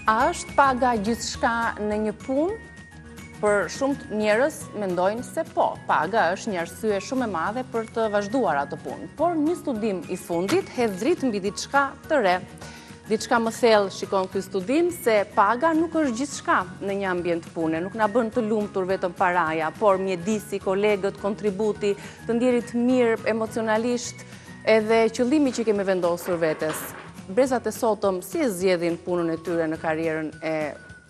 A është paga gjithçka në një punë? Për shumë njerëz mendojnë se po, paga është një arsye shumë e madhe për të vazhduar atë punë. Por një studim i fundit hedh dritë mbi diçka të re. Diçka më thellë shikon ky studim se paga nuk është gjithçka në një ambient pune, nuk na bën të lumtur vetëm paraja, por mjedisi, kolegët, kontributi, të ndjerit mirë emocionalisht, edhe qëllimi që kemi vendosur vetes. Brezat e sotëm si e zgjedhin punën e tyre në karrierën e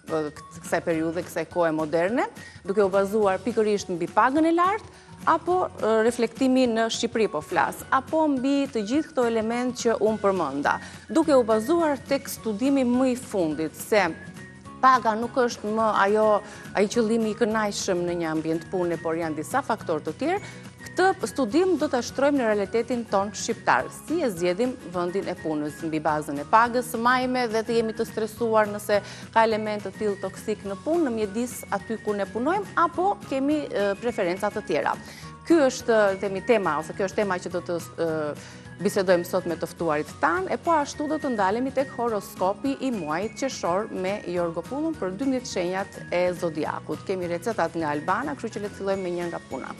kësaj periudhe, kësaj kohe moderne, duke u bazuar pikërisht mbi pagën e lartë, apo reflektimi në Shqipëri po flas, apo mbi të gjithë këto element që unë përmenda, duke u bazuar tek studimi më i fundit, se paga nuk është më ai qëllimi i kënaqshëm në një ambient pune, por janë disa faktorë të tjerë. Këtë studim do ta shtrojmë në realitetin ton shqiptar. Si e zgjedhim vendin e punës, mbi bazën e pagës së majme dhe të jemi të stresuar nëse ka elemente të tillë toksik në punë, në mjedis aty ku ne punojmë, apo kemi preferenca të tjera. Ky është tema, ose kjo është tema që do të bisedojmë sot me të ftuarit tanë, e po ashtu do të ndalemi tek horoskopi i muajit qershor me Jorgo Pullun për 12 shenjat e zodiakut. Kemi recetat nga Albana, kështu që le të fillojmë me një nga puna.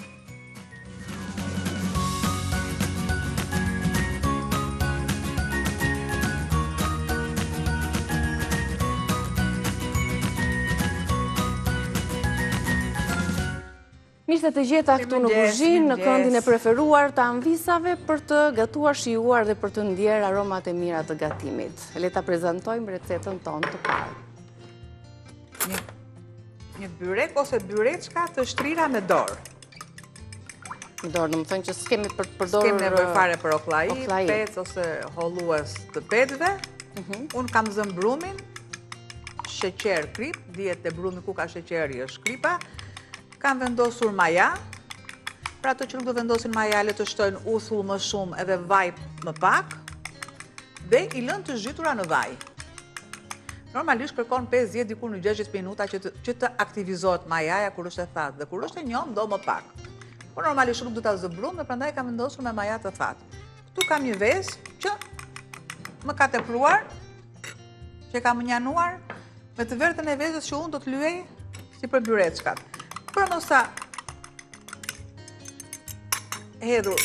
Mirë se të gjeta këtu në kuzhinë, në këndin e preferuar të anvisave për të gatuar, shijuar dhe për të ndjerë aromat e mira të gatimit. Le ta prezantojmë recetën tonë të parë. Një byrek ose byreçka të shtrira me dorë. Me dorë, do të thënë që s'kemi për të përdorur. S'kemi nevojë fare për oklai, pec ose hollues të petëve. Unë kam zënë brumin, sheqer krip, dihet te brumi ku ka sheqeri është kripa. Kam vendosur maja, pra ato që nuk do vendosin maja, le të shtojnë uthull më shumë edhe vaj më pak, dhe i lënë të zhytura në vaj. Normalisht kërkon 5-10 diku në 60 minuta që të aktivizohet majaja kur është e thatë, dhe kur është e njomë do më pak. Por normalisht nuk do ta zëbrum dhe prandaj kam vendosur me maja të thatë. Këtu kam një vezë që më ka tepruar, që kam njanuar, me të vertën e vezës që unë do të lyej si për byreçkat. Për mësa hedhur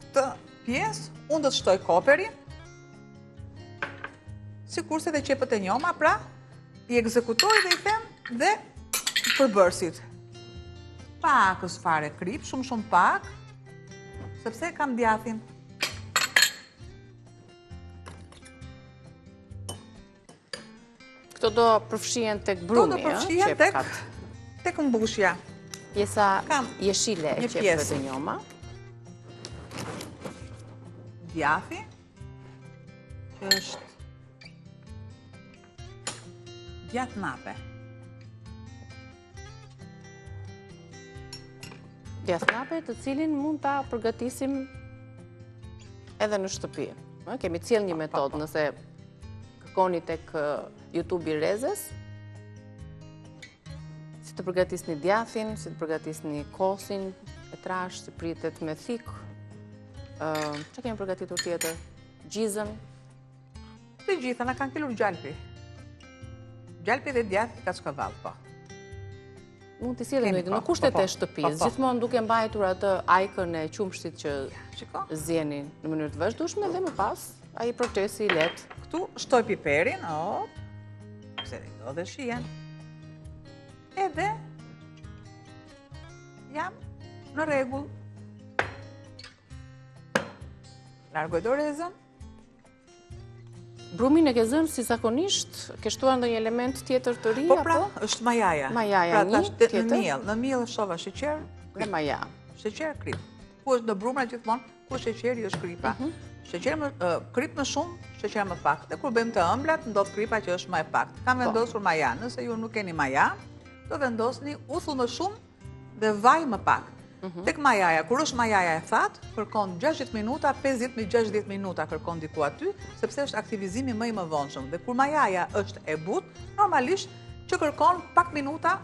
këtë pjesë, unë do të shtoj koperin, sikurse dhe qepët e njoma, pra i ekzekutoj dhe i them dhe përbërësit. Pakës fare krip, shumë pak, sepse kam djathin. Këto do përfshihen tek brumi, tek mbushja. Pjesa jeshile e qepëve të njoma. Djathi, që është djath nape. Djath nape të cilin mund ta përgatisim edhe në shtëpi. Kemi cilë një metodë, nëse kërkoni tek YouTube i Rezes, si të përgatisni djathin, si të përgatisni kosin e trash, si pritet me thik. Që kemi përgatitur tjetër? Gjizën? Të gjitha, na kanë kilur gjalpi. Gjalpi dhe djathi ka shkavall, po. Mund t'i sjellni në kushtet e shtëpisë, gjithmonë duke mbajtur atë ajkën e qumshtit që zjeni në mënyrë të vazhdueshme dhe më pas ai procesi i lehtë. Këtu shtoj piperin, pse do dhe shihen. Edhe jam në rregull. Largoj dorezën. Brumin e ke zënë si zakonisht? Ke shtuar ndonjë element tjetër të ri? Po pra, është majaja. Majaja një, tjetër? Në miell shova sheqer dhe maja. Sheqer krip. Ku është në brumra gjithmonë, ku sheqeri është kripa. Krip më shumë, sheqer më pak. Dhe kur bëjmë të ëmblat, ndodh kripa që është më e pak. Kam vendosur maja. Nëse ju nuk keni maja, do vendosni uthull më shumë dhe vaj më pak. Tek majaja, kur është majaja e thatë, kërkon 60 minuta, 50-60 minuta kërkon diku aty, sepse është aktivizimi më i mëvonshëm. Dhe kur majaja është e butë, normalisht që kërkon pak minuta,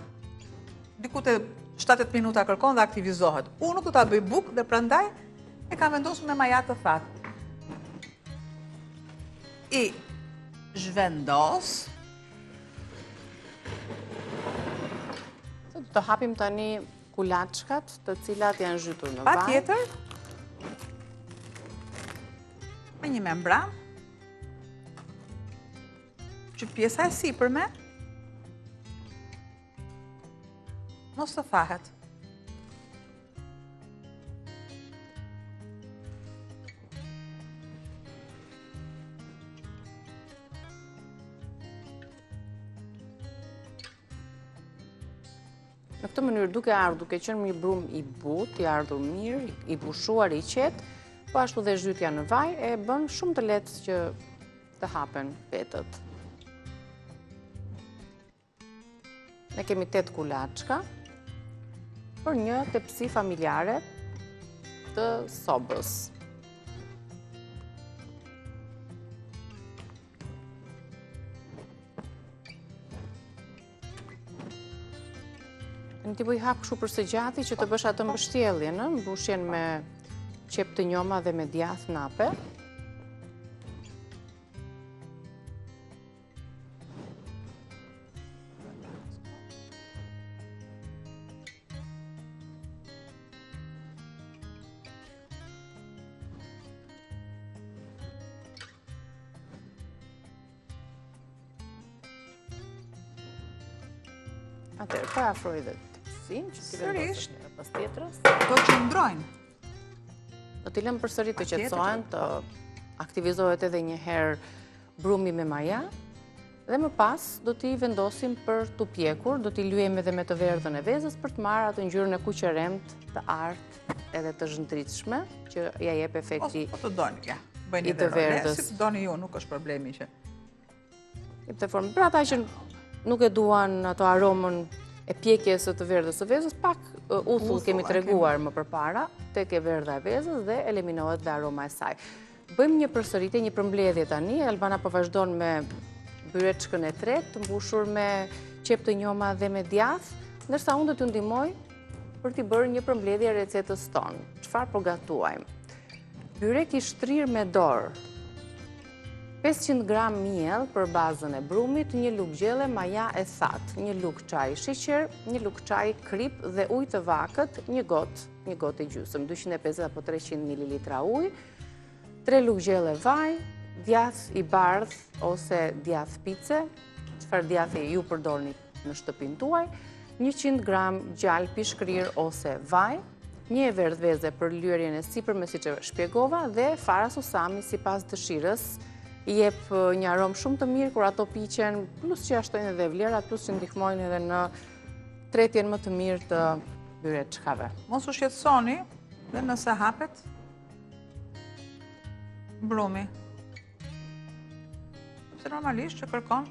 diku te 7-8 minuta kërkon dhe aktivizohet. Unë nuk do ta bëj bukë dhe prandaj e kam vendosur me maja të thatë. I zhvendos. Të hapim tani kulaçkat, të cilat janë zhytur në vaj. Pa tjetër, me një membran, që pjesa e sipërme mos të thahet. Në këtë mënyrë duke ardhur, duke qenë një brum i butë, i ardhur mirë, i pushuar, i qetë, po ashtu dhe zhytja në vaj e bën shumë të lehtë që të hapen petët. Ne kemi 8 kulaçka për një tepsi familjare të sobës. Në t'i bëj hap kështu për së gjati që të bësh atë mbështjelljen, mbushjen me qep të njoma dhe me djath nape. Atëherë, pa afroj dhe tepsin, që t'i vendosë njëra pas tjetrës. Do që ndrojnë. Do t'i lëmë përsëri të qetësohen, të aktivizohet edhe një herë brumi me maja, dhe më pas do t'i vendosim për t'u pjekur, do t'i lyejmë edhe me të verdhën e vezës për të marrë atë ngjyrën e kuqeremt, të artë edhe të zhëndritshme, që ja jep efekti Po të doni, ja. Bëjni të verdhës. Si të doni ju, nuk është problemi që. Jep të formë. Për ata që nuk e duan ato aromën e pjekjes së të verdhës së vezës, pak uthull kemi treguar më përpara, tek e verdha e vezës dhe eliminohet dhe aroma e saj. Bëjmë një përsëritje, një përmbledhje tani. Albana po vazhdon me byreçkën e tretë, të mbushur me qep të njoma dhe me djath, ndërsa unë do t'ju ndihmoj për t'i bërë një përmbledhje recetës tonë. Çfarë po gatuajmë? Byrek i shtrirë me dorë. 500 gram miell për bazën e brumit, një lugë gjelle maja e thatë, një lugë çaj sheqer, një lugë çaj krip dhe ujë të vakët, një gotë e gjysmë, 250 apo 300 ml ujë, 3 lugë gjelle vaj, djath i bardh ose djath pice, çfarë djathi ju përdorni në shtëpinë tuaj, 100 gram gjallë pishkrir ose vaj, një e verdhë veze për lyerjen e sipërme siç e shpjegova dhe fara susami sipas dëshirës. I jep një aromë shumë të mirë kur ato piqen, plus që ashtojnë edhe vlerat, plus që ndihmojnë edhe në tretjen më të mirë të byreçkave. Mos u shqetësoni dhe nëse hapet brumi. Se normalisht që kërkon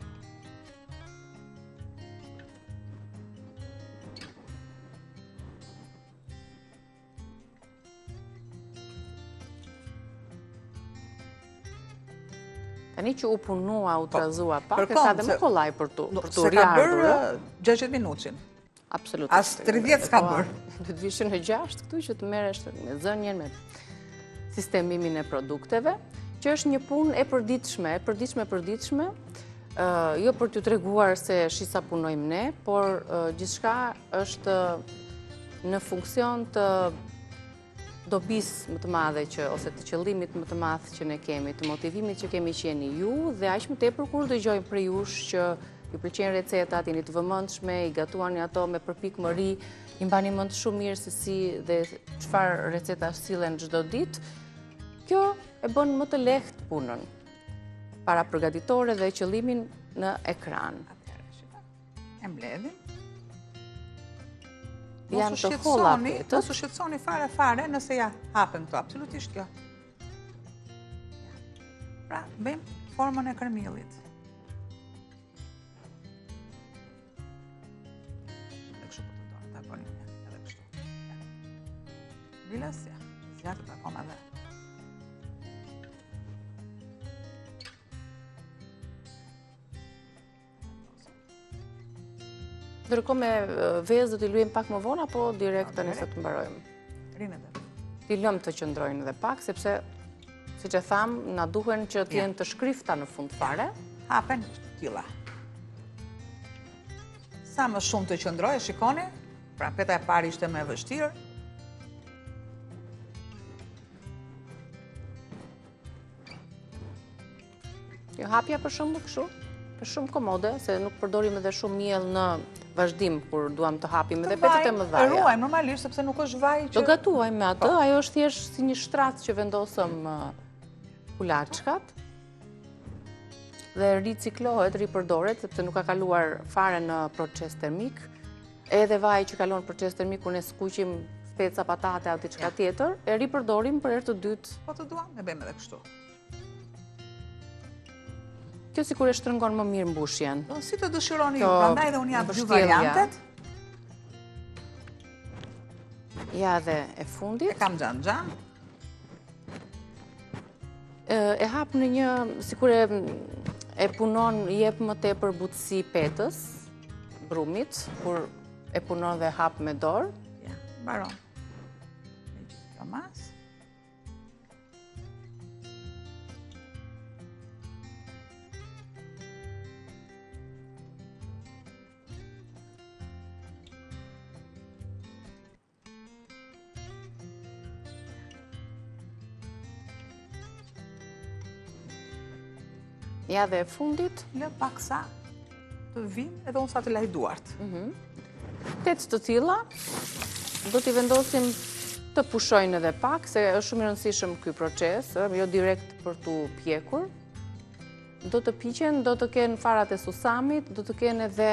Tani që u punua, u trazua pak, e ka dhe më kollaj për t'u riardhur. Se ka bërë 60 minutin. Absolutisht. As 30 s'ka bërë. Do të vishën në 6 këtu që të merresh me zënjen, me sistemimin e produkteve, që është një punë e përditshme, jo për t'ju treguar se shisa punojmë ne, por gjithçka është në funksion të dobis më të madhe ose të qëllimit më të madh që ne kemi, të motivimit që kemi qeni ju, dhe aq më tepër kur dëgjojmë prej jush që ju pëlqejnë recetat, jeni të vëmendshme, i gatuani ato me përpikmëri, i mbani mend shumë mirë se si dhe çfarë receta sillen çdo ditë. Kjo e bën më të lehtë punën para përgatitore dhe qëllimin në ekran. E mbledhim. Janë të holla petët. Mos u shqetësoni fare nëse ja hapen këto, absolutisht jo. Pra, bëjmë formën e kërmillit. Edhe kështu po të dorë, ta bëni edhe kështu. Bilas, ja, zjatë të akoma dhe. Ndërkohë me vezë do t'i luajmë pak më vonë apo direkt tani se të mbarojmë? Rinë edhe. T'i lëmë të qëndrojnë edhe pak, sepse, siç e tham, na duhen që t'jenë të shkrifta në fund fare. hapen tilla. Sa më shumë të qëndroj, shikoni, pra peta e parë ishte më e vështirë. Jo hapja për shembull kështu, është shumë komode, se nuk përdorim edhe shumë miell në vazhdim kur duam të hapim edhe petet e mëdha. E ruajmë normalisht sepse nuk është vaj që... Do gatuajmë me atë, ajo është thjesht si një shtrac që vendosëm kulaçkat dhe riciklohet, ripërdoret, sepse nuk ka kaluar fare në proces termik. Edhe vaj që kalon proces termik kur ne skuqim speca, patate apo diçka tjetër, e ripërdorim për herë të dytë. Po të duam, ne bëjmë edhe kështu. Kjo sikur e shtrëngon më mirë mbushjen. Si të dëshironi ju, prandaj dhe unë jap dy variantet. Ja dhe e fundit. E kam xhan. E hap në një, sikur e punon, jep më tepër butësi petës, brumit, kur e punon dhe hap me dorë. Ja, mbaron. Me gjithë kjo mas. Ja dhe e fundit. Lë paksa të vinë edhe unë sa të laj duart. 8 të tilla, do t'i vendosim të pushojnë edhe pak, se është shumë i rëndësishëm ky proces, jo direkt për t'u pjekur. Do të piqen, do të kenë farat e susamit, do të kenë edhe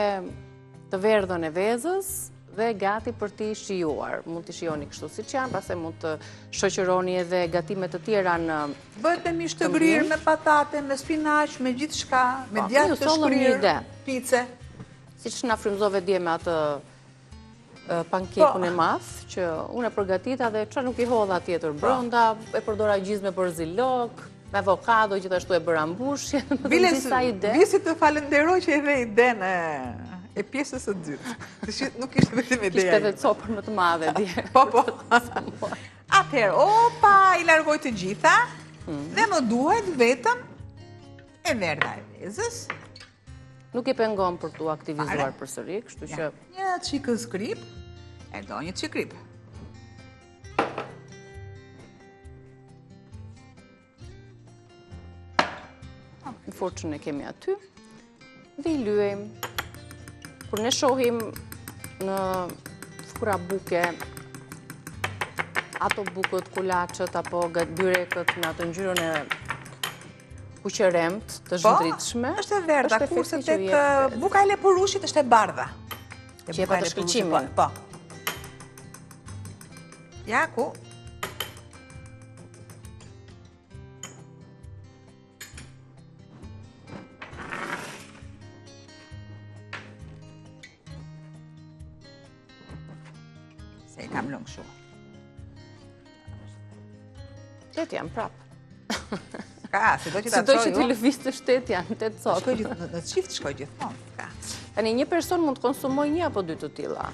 të verdhën e vezës, dhe gati për t'i shijuar. Mund t'i shijoni kështu siç janë, pastaj mund të shoqëroni edhe gatimet të tjera në... Bëhet me mish të grirë, me patate, me spinaq, me gjithë shka, me djathë të shkrirë, pice. Siç na frymëzove dje me atë pankekun e madh, që unë e përgatita dhe çfarë nuk i hodha tjetër brenda, e përdora gjizme përzilok, me avokado, gjithashtu e bëra mbushje, disa ide. Visi të falenderoj që edhe idenë e pjesës së dytë. Nuk ishte vetëm ideja. Ishte edhe copër më të madhe dje. Po. Atëherë, opa, i largoj të gjitha dhe më duhet vetëm e verdha e vezës. Nuk i pengon për t'u aktivizuar përsëri, kështu që... Një çikë skrip, e do një çik krip. Në furçën e kemi aty dhe i lyejmë. Kur ne shohim në fukura buke ato bukët, kulaçët apo byrekët në atë ngjyrën e kuqeremt të zhndritshme. Po, është e verdha, kurse tek buka e lepurushit është e bardha. Që e pa të shkëlqimin. Po. Ja, ku? Se i kam lënë kështu. Tet janë prap. Ka, si do që ta çojë. Si do që ti lëviz të shtet janë, 8 copë. Në çift shkoj gjithmonë. Ka. Tani një person mund të konsumojë 1 apo 2 të tilla.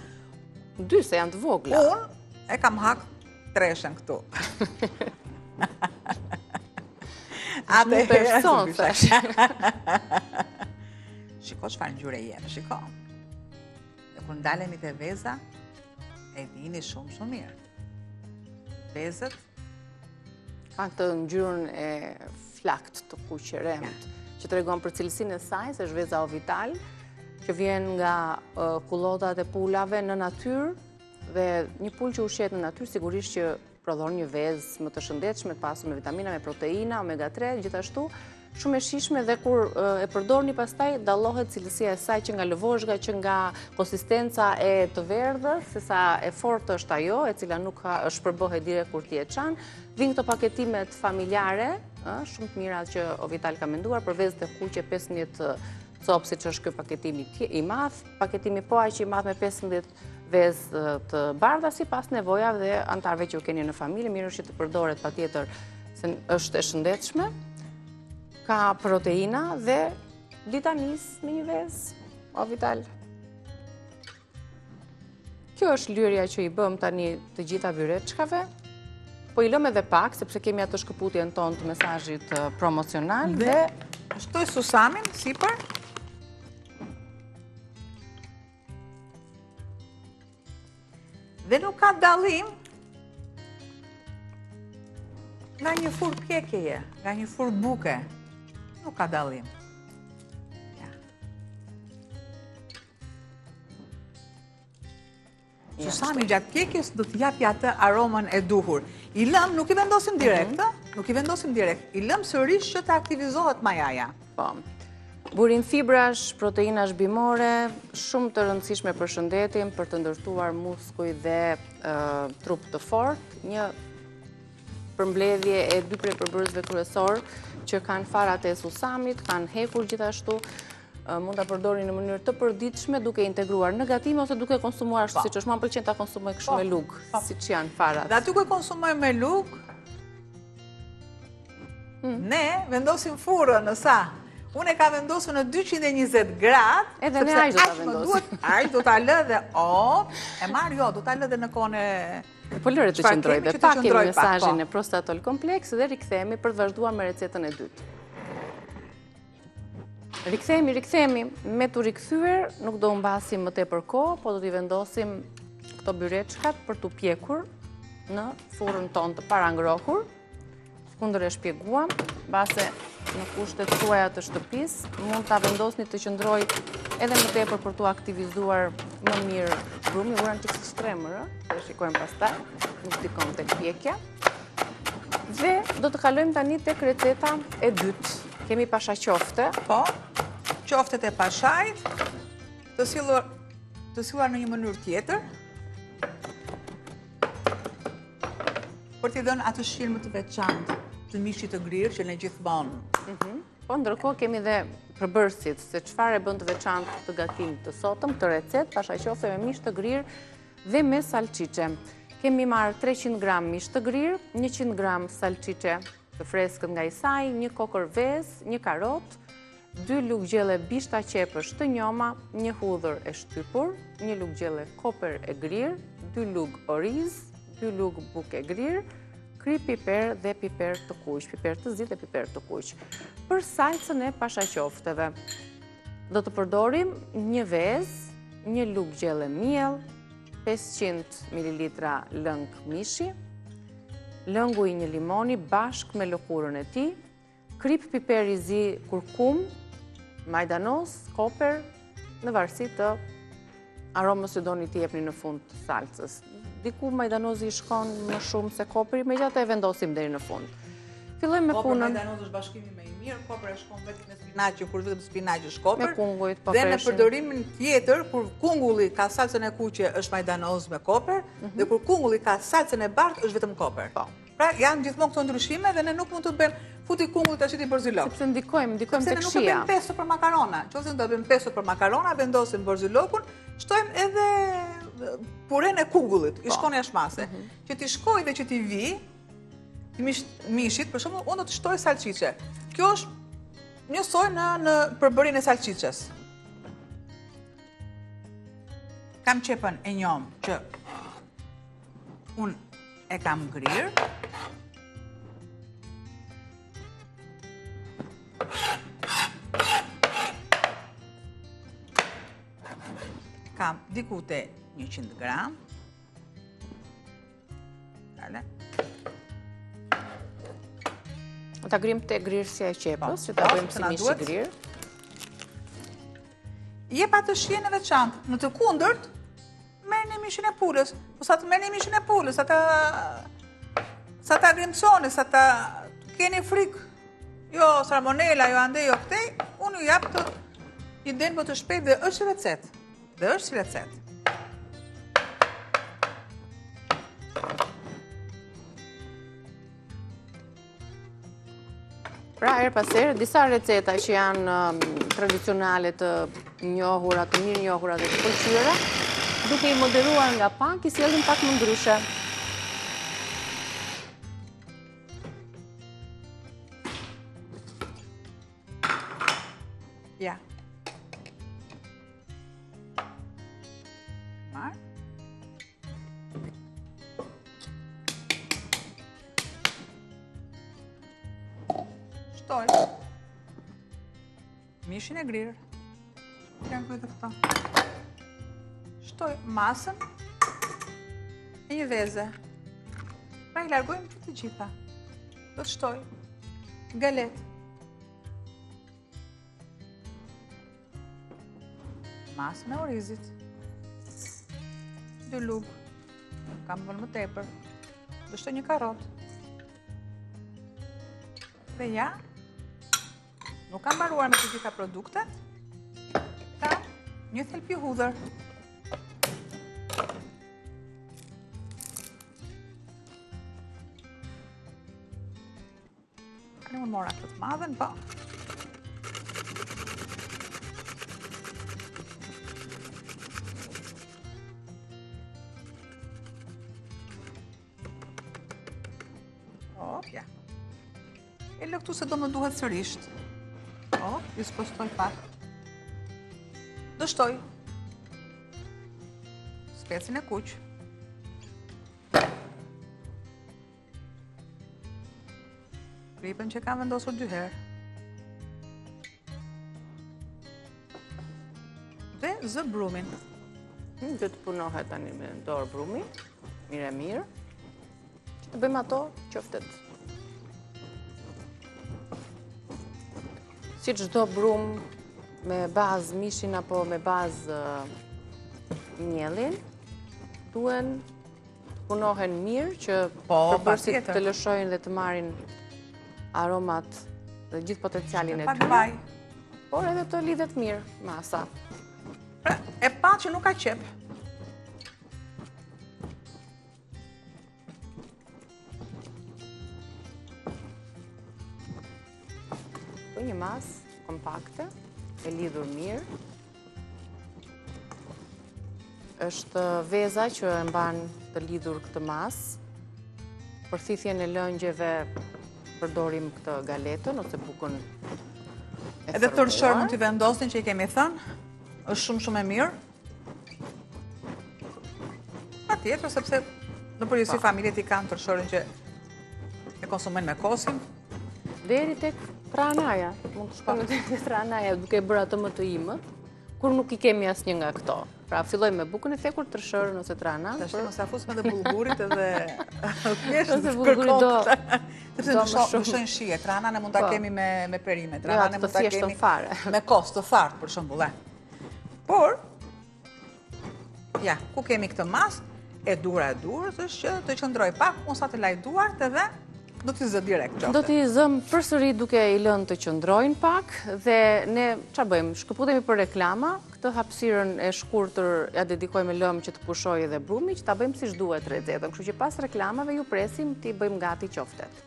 2 se janë të vogla. Unë e kam hak 3 këtu. Atë person thash. Shiko çfarë ngjyre jep, shiko. Dhe kur ndalemi te veza, e dini shumë mirë. Vezët kanë të ngjyrën e flakt të kuqeremt, që tregon për cilësinë e saj, se është veza ovital, që vjen nga kullotat e pulave në natyrë, dhe një pul që ushqet në natyrë sigurisht që prodhon një vezë më të shëndetshme, të pasur me vitamina, me proteina, omega 3, gjithashtu shumë e shijshme dhe kur e përdorni pastaj dallohet cilësia e saj që nga lëvozhga, që nga konsistenca e të verdhës, se sa e fortë është ajo, e cila nuk është përbëhet direkt kur ti e çan. Vin këto paketimet familjare, shumë të mira që Ovital ka menduar për vezët e kuqe 15 copë, siç është ky paketim i madh, paketimi po aq i madh me 15 vezë të bardha sipas nevojave dhe antarëve që u keni në familje, mirë është që të përdoret patjetër se është e shëndetshme. Ka proteina dhe vitamis me një vezë Ovital. Kjo është lyrja që i bëm tani të gjitha byreçkave. Po i lëm edhe pak, sepse kemi atë shkëputjen tonë të mesazhit promocional dhe Shtoj susamin sipër. Dhe nuk ka dallim nga një furrë pjekjeje, nga një furrë buke. Nuk ka dallim. Susami gjatë pjekjes do të japi atë aromën e duhur. I lëm, nuk i vendosim direkt, nuk i vendosim direkt. I lëm sërish që të aktivizohet majaja. Po. Burim fibrash, proteinash bimore, shumë të rëndësishme për shëndetin, për të ndërtuar muskuj dhe trup të fortë, një përmbledhje e 2 prej përbërësve kryesor që kanë farat e susamit, kanë hekur gjithashtu, mund ta përdori në mënyrë të përditshme duke integruar në gatime ose duke konsumuar ashtu siç është. Mua m'pëlqen ta konsumoj kështu me lugë, siç janë farat. Dhe aty ku e konsumoj me lugë, ne vendosim furrën në sa? Unë e ka vendosur në 220 gradë, edhe ne aq do ta vendosim. Aq do ta lë dhe do ta lë dhe në kohën e po lëre të qëndroj dhe pak kemi mesazhin e prostatol kompleks dhe rikthehemi për të vazhduar me recetën e dytë. Rikthehemi, me të rikthyer nuk do humbasim më tepër kohë, po do t'i vendosim këto byreçkat për t'u pjekur në furrën tonë të parangrohur. Kundër e shpjeguam, mbase në kushtet tuaja të shtëpisë, mund ta vendosni të qëndroj edhe më tepër për t'u aktivizuar më mirë brumi, uran çik si tremër, do shikojmë pastaj, nuk dikon tek pjekja. Dhe do të kalojmë tani tek receta e dytë. Kemi pashaqofte. Po, qoftet e pashajt, të silluar në një mënyrë tjetër, për t'i dhënë atë shirmë të veçantë të mishit të grirë që ne gjithmonë. Po, ndërkohë kemi dhe përbërësit, se çfarë e bën të veçantë të gatimit të sotëm, të recetë pashaqofe me mish të grirë dhe me salcice. Kemi marrë 300 gram mish të grirë, 100 gram salcice të freskët nga i saj, 1 kokër vezë, 1 karot, 2 lugë gjelle bishta qepësh të njoma, 1 hudhër e shtypur, 1 lugë gjelle koper e grirë, 2 lugë oriz, 2 lugë bukë e grirë, kri piper dhe piper të kuq, piper të zi dhe piper të kuq. Për salcën e pashaqofteve, do të përdorim 1 vezë, 1 lugë gjelle miell, 500 ml lëng mishi, lëngu i 1 limoni bashk me lëkurën e tij, krip piper i zi, kurkum, majdanos, koper, në varësi të aromës që doni t'i jepni në fund të salcës. Diku majdanozi i shkon më shumë se kopri, megjithatë e vendosim deri në fund. Fillojmë me punën. Majdanozi është bashkimi më i mirë, kopra shkon vetëm me spinaqi, kur vetëm spinaqi është kopër. Me kungujt po dhe në përdorimin tjetër, kur kungulli ka salcën e kuqe është majdanoz me kopër, dhe kur kungulli ka salcën e bardhë është vetëm kopër. Po. Pra janë gjithmonë këto ndryshime dhe ne nuk mund të bëjmë futi kungullit tash ti borzilok. Sepse ndikojmë tek shija. Sepse nuk e bëjmë pesto për makarona. Nëse do bëjmë pesto për makarona, vendosim borzilokun, shtojmë edhe puren e kungullit, i shkon jashtë mase. Që ti shkoj dhe që ti vi, mishit, për shembull, unë do të shtoj salcice. Kjo është njësoj në përbërjen e salcices. Kam qepën e njom që unë e kam grirë. Kam dikute 100 gram. Dale. Ta grim te grirësja e qepës, që ta bëjmë si mish i grirë. Jep atë shijen e veçantë. Në të kundërt, merrni mishin e pulës. Po sa të merrni mishin e pulës, sa ta grimconi, sa ta keni frikë. Jo salmonela, jo ande, jo këtej, unë ju jap të i den më të shpejt dhe është recetë. Dhe është si recetë. Pra, her pas here, disa receta që janë tradicionale të njohura, të mirë njohura dhe të pëlqyera, duke i moderuar nga pak, i sjellin pak më ndryshe. Ja. Marr. Shtoj. mishin e grirë. Janë këtë këto. Shtoj masën e një veze. Pra i largojmë që të gjitha. Do të shtoj galet. Masën e orizit. 2 lugë. Kam vënë më tepër. Do shtoj një karot. Dhe ja, nuk kam mbaruar me të gjitha produktet. Kam një thelpi hudhër. Unë mora këtë madhen, po. Opja. E lë këtu se do më duhet sërisht. I spostoj pak. Do shtoj specin e kuq. Kripën që kam vendosur 2 herë. Dhe zë brumin. Do të punohet tani me dorë brumi. Mirë. Që të bëjmë ato qoftet. Si çdo brum me bazë mishin apo me bazë miellin, duen punohen mirë që përbërësit të lëshojnë dhe të marrin aromat dhe gjithë potencialin e tyre, por edhe të lidhet mirë masa. E pa që nuk ka qep. Një masë kompakte, e lidhur mirë. Është veza që e mban të lidhur këtë masë. Për thithjen e lëngjeve përdorim këtë galetën ose bukën e formuar. Edhe tërshër mund t'i vendosin që i kemi thënë, është shumë e mirë. Patjetër, sepse në përgjithësi familjet i kanë tërshërin që e konsumojnë me kosim. Deri tek tranaja, mund të shkojmë te tranaja duke bërë ato më të imët, kur nuk i kemi asnjë nga këto. Pra fillojmë me bukën e thekur, tërshërën ose tranan. Tash mos ia fusme edhe bullgurit edhe ose bullguri do shojnë shije. Tranan e mund ta kemi me perime, tranan e mund ta kemi me kos të thartë për shembull. Por ja, ku kemi këtë masë, e durës është që të qëndroj pak, unë sa të laj duart edhe do t'i zë direkt qofte. Do t'i zëm përsëri duke i lënë të qëndrojnë pak dhe ne ç'a bëjmë? Shkëputemi për reklama, këtë hapësirën e shkurtër ja dedikojmë lëmë që të pushojë edhe brumi, që ta bëjmë siç duhet recetën. Kështu që pas reklamave ju presim t'i bëjmë gati qoftet.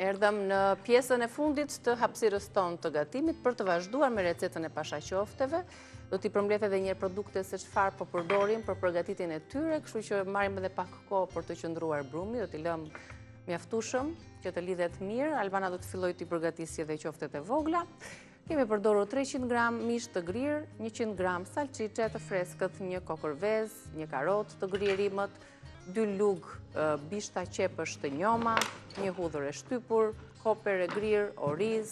Erdhëm në pjesën e fundit të hapësirës tonë të gatimit për të vazhduar me recetën e pashaqofteve. Do t'i përmbledh edhe një produkte se çfarë po përdorim për përgatitjen e tyre, kështu që marrim edhe pak kohë për të qëndruar brumi, do t'i lëmë mjaftueshëm që të lidhet mirë. Albana do të fillojë t'i përgatisë edhe qoftet e vogla. Kemi përdorur 300 gram mish të grirë, 100 gram salcice të freskët, një kokërvez, një karot të gririmët, 2 lugë bishta qepësh të njoma, një hudhër e shtypur, koper e grirë, oriz,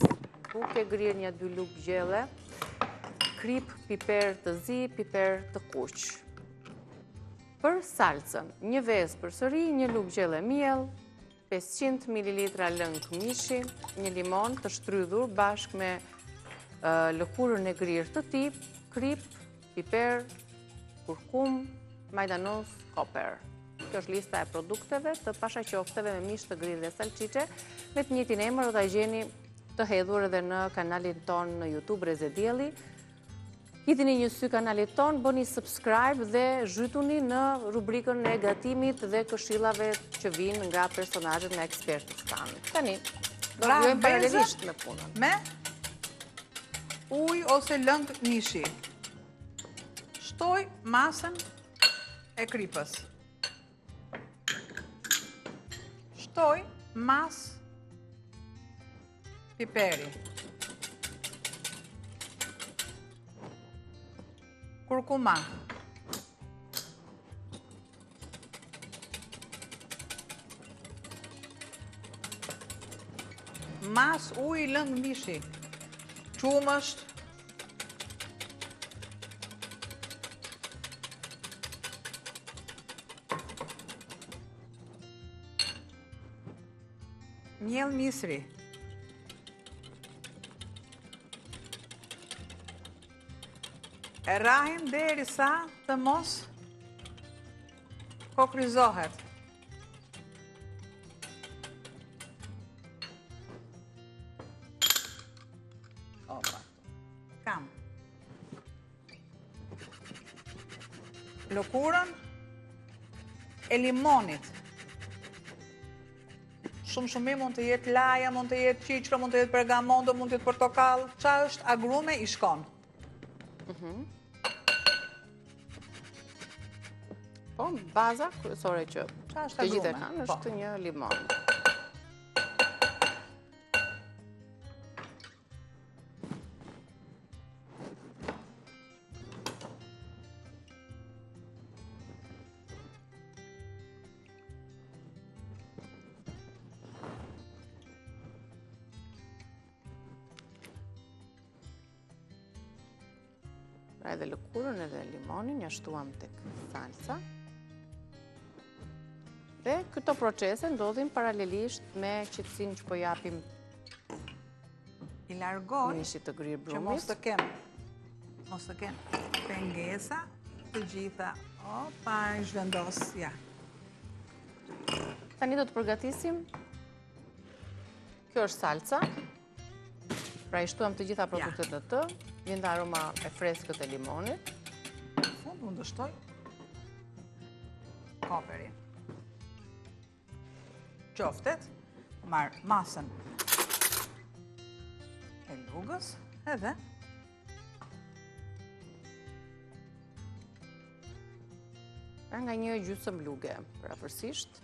bukë e grirë, një 2 lugë gjelle, krip, piper të zi, piper të kuq. Për salcën, një vezë përsëri, një lugë gjelle miell, 500 ml lëng mishi, një limon të shtrydhur bashkë me lëkurën e grirë të tij, krip, piper, kurkum, majdanos, koper. Kjo është lista e produkteve të pashaqofteve me mish të grirë dhe salcice. Me të njëjtin emër do ta gjeni të hedhur edhe në kanalin ton në YouTube Reze Dielli. Hidhini një sy kanalit ton, bëni subscribe dhe zhytuni në rubrikën e gatimit dhe këshillave që vinë nga personazhet nga ekspertët tanë. Tani, do të vijmë paralelisht me punën. Me ujë ose lëng mishi. Shtoj masën e kripës. Shtoj mas piperi. Kurkuma. mas ujë lëng mishi. Qumësht. Miell misri. E rrahim derisa të mos kokrizohet. Kam lëkurën e limonit. Shumë mund të jetë laja, mund të jetë qiqra, mund të jetë bergamondo, mund të jetë portokall. Qa është agrume i shkon. Po, baza kryesore që të gjithë e kanë është një limon. Pra edhe lëkurën edhe limonin ja shtuam tek salsa. Dhe këto procese ndodhin paralelisht me qetësinë që po japim i largoj mishit të grirë brumit. Që mos të kem pengesa të gjitha. Opa, i zhvendos, ja. Tani do të përgatisim. Kjo është salca. Pra i shtuam të gjitha produktet në të. Vjen aroma e freskët e limonit. Në fund unë dështoj koperin. Qoftet, marë masën e lugës edhe nga një gjysmë luge, praporësisht,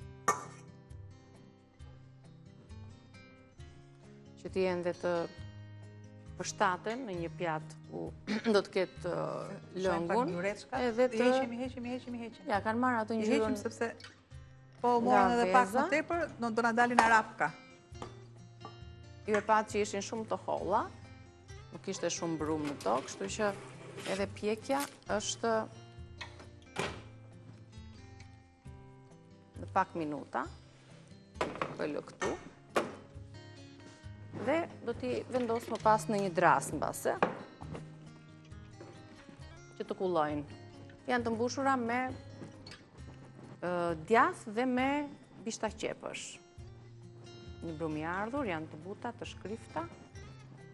që të jenë dhe të përshtaten në një pjatë ku do të ketë lëngun edhe të... Heqimi. Ja, kanë marrë atë ngjyrën... Heqim sepse po morën edhe pak më tepër, do na dalin arapka. Ju e patë që ishin shumë të holla, nuk ishte shumë brumë në tokë, kështu që edhe pjekja është në pak minuta, po e lë këtu. Dhe do t'i vendos më pas në një dras në base, që të kullojnë. Janë të mbushura me djath dhe me bishta qepësh. Një brumi ardhur, janë të buta, të shkrifta,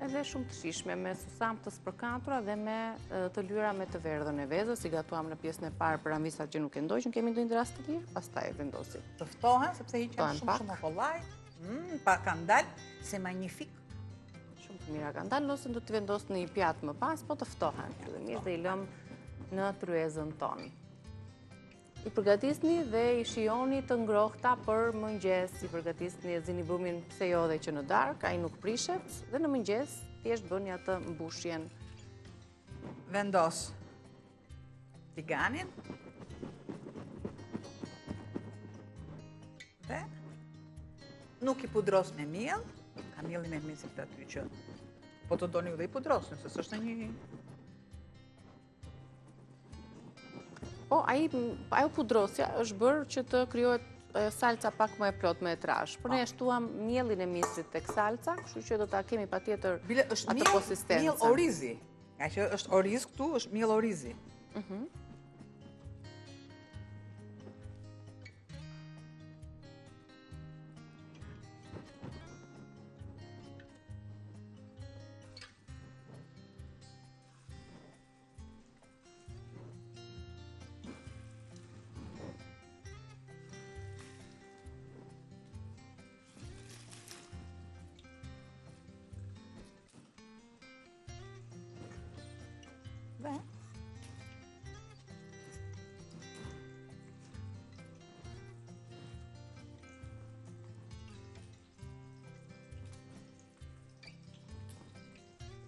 edhe shumë të shishme, me susam të spërkatura dhe me të lyra me të verdhën e vezës, si gatuam në pjesën e parë për ambisat që nuk e ndojshën, kemi ndojnë dras të lirë, pas ta e vendosi. Tëftohen, sepse hiqen shumë kollaj, pa kanë dalë, se magnifik. Shumë të mira kanë dalë, ose do të vendosë në një pjatë më pas, po tëftohen, dhe i lëmë në tryezën tonë. I përgatisni dhe i shijoni të ngrohta për mëngjes, i përgatisni e zini brumin pse jo dhe që në darkë, ai nuk prishet, dhe në mëngjes thjesht bëni atë mbushjen. Vendos tiganin dhe nuk i pudros me miell, ka mielli me mesit aty që po të doni dhe i pudros, nëse s'është një... Po, ajo pudrosja është bërë që të kryohet salca pak më e plot, më e trash. Por ne shtuam mielin e misrit tek salca, kështu që do ta kemi patjetër atë konsistencë. Miell orizi. Nga që është oriz këtu, është miell orizi.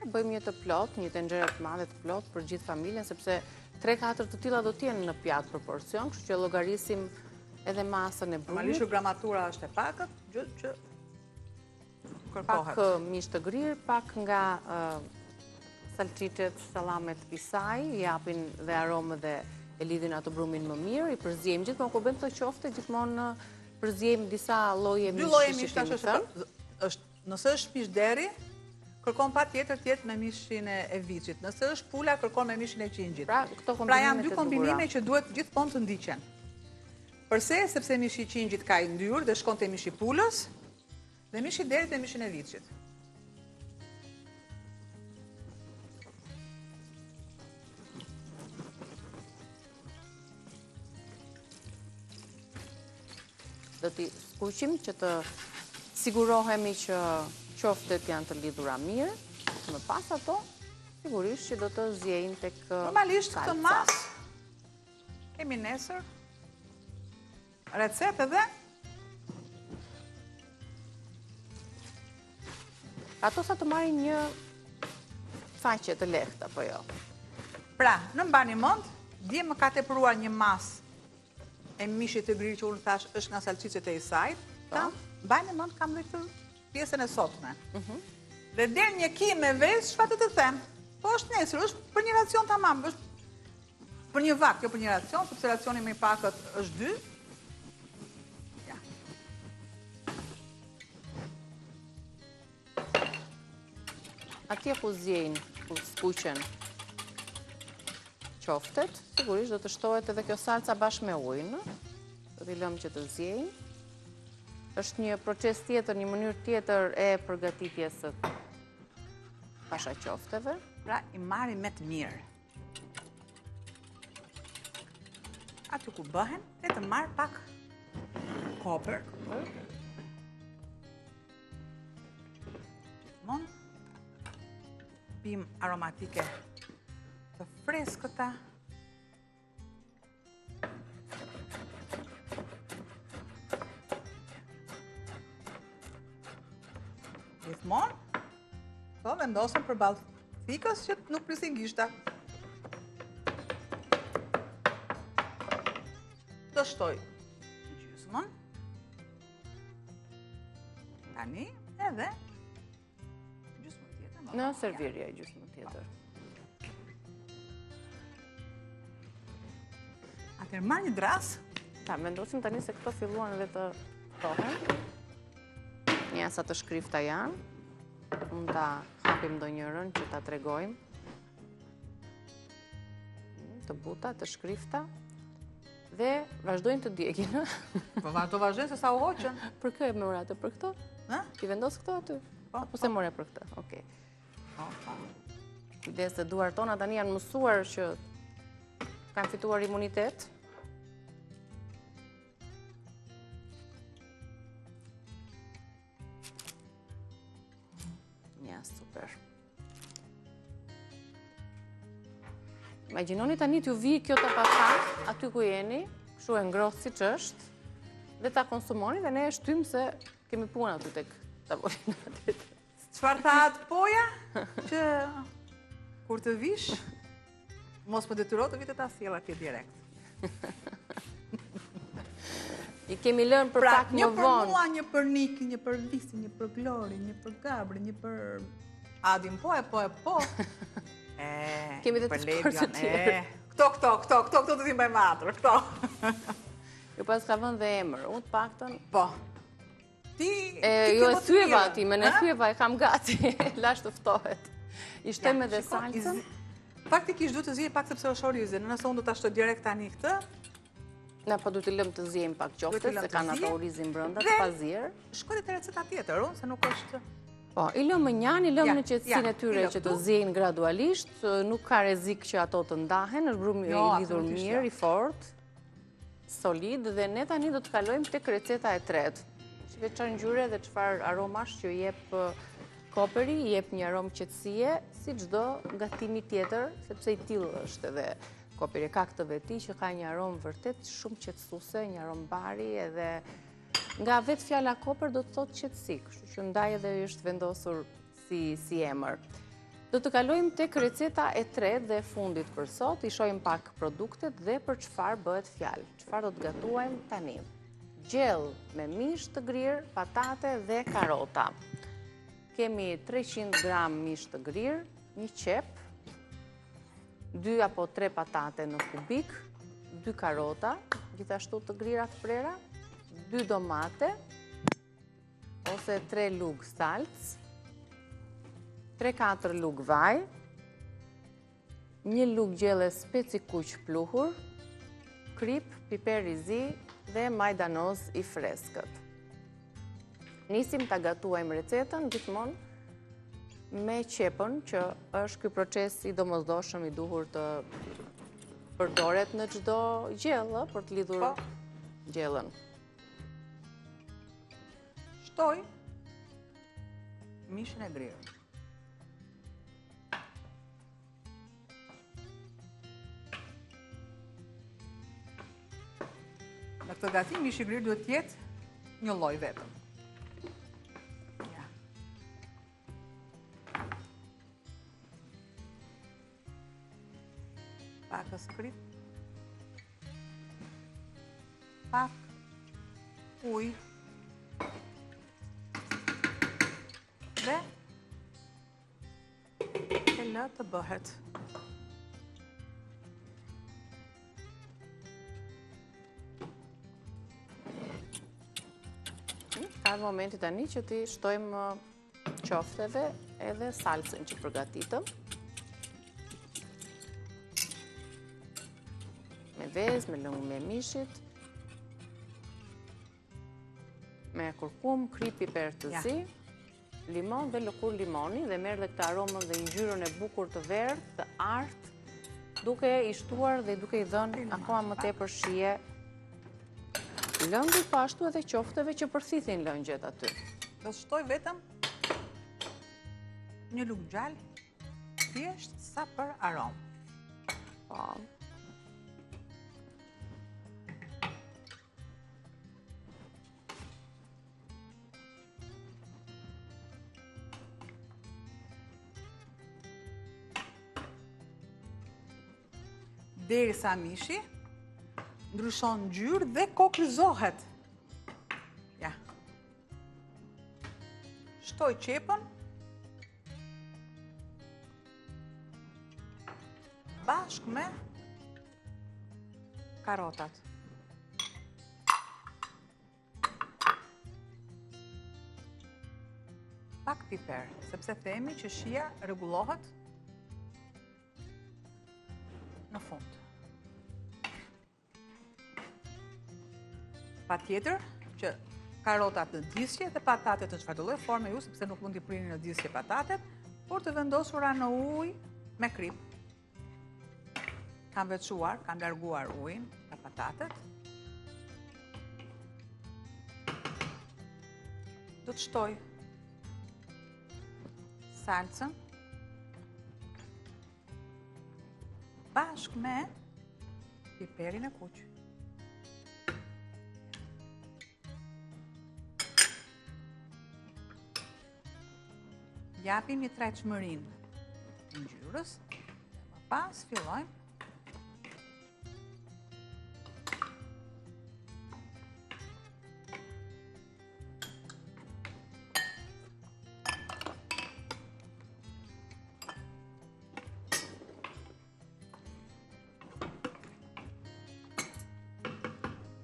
Bëjmë një të plot, një tenxhere të madhe të plot për gjithë familjen, sepse 3-4 të tilla do t'jenë në pjatë proporcion, kështu që llogarisim edhe masën e brumit. Normalisht gramatura është e pakët, gjë që Pak mish të grirë, pak nga salçicet, sallamet pisaj, japin dhe aromë dhe e lidhin atë brumin më mirë, i përzjejmë gjithmonë kur bëjmë këto qofte, gjithmonë përzjejmë disa lloje mishi. 2 lloje mish tash nëse është mish deri, kërkon patjetër të jetë me mishin e viçit. Nëse është pula, kërkon me mishin e qingjit. Pra janë 2 kombinime që duhet gjithmonë të ndiqen. Përse? Sepse mishi i qingjit ka yndyrë dhe shkon te mishi i pulës, dhe mishi i derit te mishin e viçit. Do t'i skuqim që të sigurohemi që qoftet janë të lidhura mirë, më pas ato, sigurisht që do të zjejnë tek salca. Normalisht këtë mas kemi nesër recetë edhe ato sa të marrin një faqe të lehtë apo jo. Pra, në mbani mend, dje më ka tepruar një mas e mishit të grirë që unë thash është nga salcicet e isajt, mbani mend kam dhe këtë pjesën e sotme. Dhe del një kim me vezë, çfarë të them? Po është nesër, është për një racion tamam, është për një vakt, jo për një racion, sepse racioni më i pakët është 2. Ja. Atje ku zjejnë, ku skuqen qoftet, sigurisht do të shtohet edhe kjo salca bashkë me ujin. Do t'i lëmë që të zjejnë. Është një proces tjetër, një mënyrë tjetër e përgatitjes së pasha qofteve. Pra, i marri me të mirë. Aty ku bëhen, dhe të marrë pak kopër. Gjithmonë, pimë aromatike të freskëta. Gjithmonë, po vendosem përballë thikës që nuk prisin gishta. Do shtoj gjysmën. Tani edhe gjysmën tjetër. Në servirje gjysmën tjetër. Atër marrë një dras. Ta, mendosim tani se këto filluan dhe të tohen. Një sa të shkrifta janë. Unë ta hapim do njërën që ta tregojmë. Të buta, të shkrifta. Dhe vazhdojnë të djegin. Po ato vazhdojnë se sa u hoqën. Për kë e më urate? Për këto? Ti vendos këto aty? Apo se more për këtë? Okej. Kujdes se duar tona tani janë mësuar që kanë fituar imunitet. Ja, super. Imagjinoni tani t'ju vi kjo të pasat, aty ku jeni, kështu e ngrohtë siç është, dhe ta konsumoni dhe ne e shtymë se kemi punë aty tek tavolina tjetër. Çfarë tha atë poja? Që kur të vish, mos më detyro të vitet ta sjell atje direkt. I kemi lënë për pak më vonë. Një për mua, një për Niki, një për Lisi, një për Glori, një për Gabri, një për Adin, po. Kemi dhe të shporë tjerë. Këto të t'i mbaj matër, këto. Jo pas ka vënë dhe emër, unë të paktën. Po. Jo e thyeva ti, me në thyeva e kam gati, lash të ftohet. I shtojmë edhe salcën. Faktikisht du të zje pak sepse është orizi, nëse unë do të ashtoj direkt tani këtë. Na po du të lëmë të zjem pak qoftet, se kanë ato orizin brënda të pazirë. Shkojnë të receta tjetër, unë, se nuk është... Po, i lëmë njanë, i lëmë në qetësinë e tyre që të zjejnë gradualisht, nuk ka rrezik që ato të ndahen, është brumi i lidhur mirë, i fort, solid, dhe ne tani do të kalojmë tek receta e tretë. Shikoj çfarë ngjyre dhe çfarë aromash që jep koperi, jep një aromë qetësie, si çdo gatimi tjetër, sepse i tillë është edhe koperi, ka këtë veti që ka një aromë vërtet shumë qetësuese, një aromë bari, edhe nga vetë fjala koper do të thotë qetësi, kështu që ndaj edhe është vendosur si emër. Do të kalojmë tek receta e tretë dhe e fundit për sot, i shohim pak produktet dhe për çfarë bëhet fjalë. Çfarë do të gatuajmë tani? Gjell me mish të grirë, patate dhe karota. kemi 300 gram mish të grirë, një qep, 2 apo 3 patate në kubik, 2 karota, gjithashtu të grira të prera, 2 domate, ose 3 lug salc, 3-4 lug vaj, 1 lug gjelle speci kuq pluhur, krip, piper i zi dhe majdanoz i freskët. Nisim të gatuajmë recetën gjithmonë me qepën, që është ky proces i domosdoshëm i duhur të përdoret në çdo gjellë për të lidhur gjellën. Shtoj mishin e grirë. Në këtë gatim, mishi i grirë duhet të jetë një lloj vetëm. Pak krip, pak ujë dhe e lë të bëhet. Ka momenti tani që ti shtojmë qofteve edhe salsën që përgatitëm. Me vezë, me lëngu me mishit, me kurkum, krip, piper të zi, limon dhe lëkur limoni, dhe merr dhe këtë aromën dhe ngjyrën e bukur të verdhë, të artë, duke i shtuar dhe duke i dhënë akoma më tepër shije lëngut, po ashtu edhe qofteve që përthithin lëngjet aty. Do shtoj vetëm një lugë gjallë, thjesht sa për aromë. Po. Derisa mishi ndryshon ngjyrë dhe kokëzohet. Ja. Shtoj qepën bashkë me karotat. Pak piper, sepse themi që shija rregullohet në fund. Patjetër që karotat në disje dhe patatet në çfarëdo lloj forme ju, sepse nuk mund t'i prini në disje patatet, por të vendosura në ujë me krip. Kam veçuar, kam larguar ujin nga patatet. Do të shtoj salcën bashkë me piperin e kuq. Japim një tretshmërinë të ngjyrës, dhe më pas fillojmë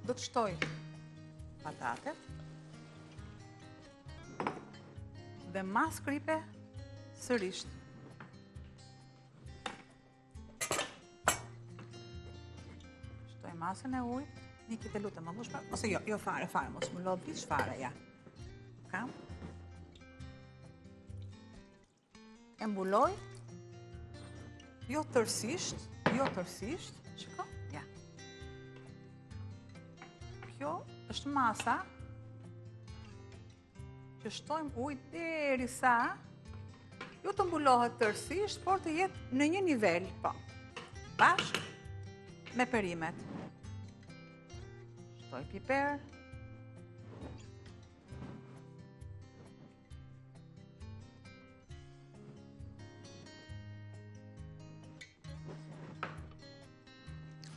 do të shtoj patatet dhe mas kripe sërisht. Shtoj masën e ujit, Niki të lutem, më bësh pak, ose jo fare, mos më lodh hiç fare, ja. Kam. E mbuloj, jo tërësisht, shiko, ja. Kjo është masa që shtojmë ujë derisa jo të mbulohet tërësisht, por të jetë në një nivel, po, bashkë me perimet. Shtoj piper.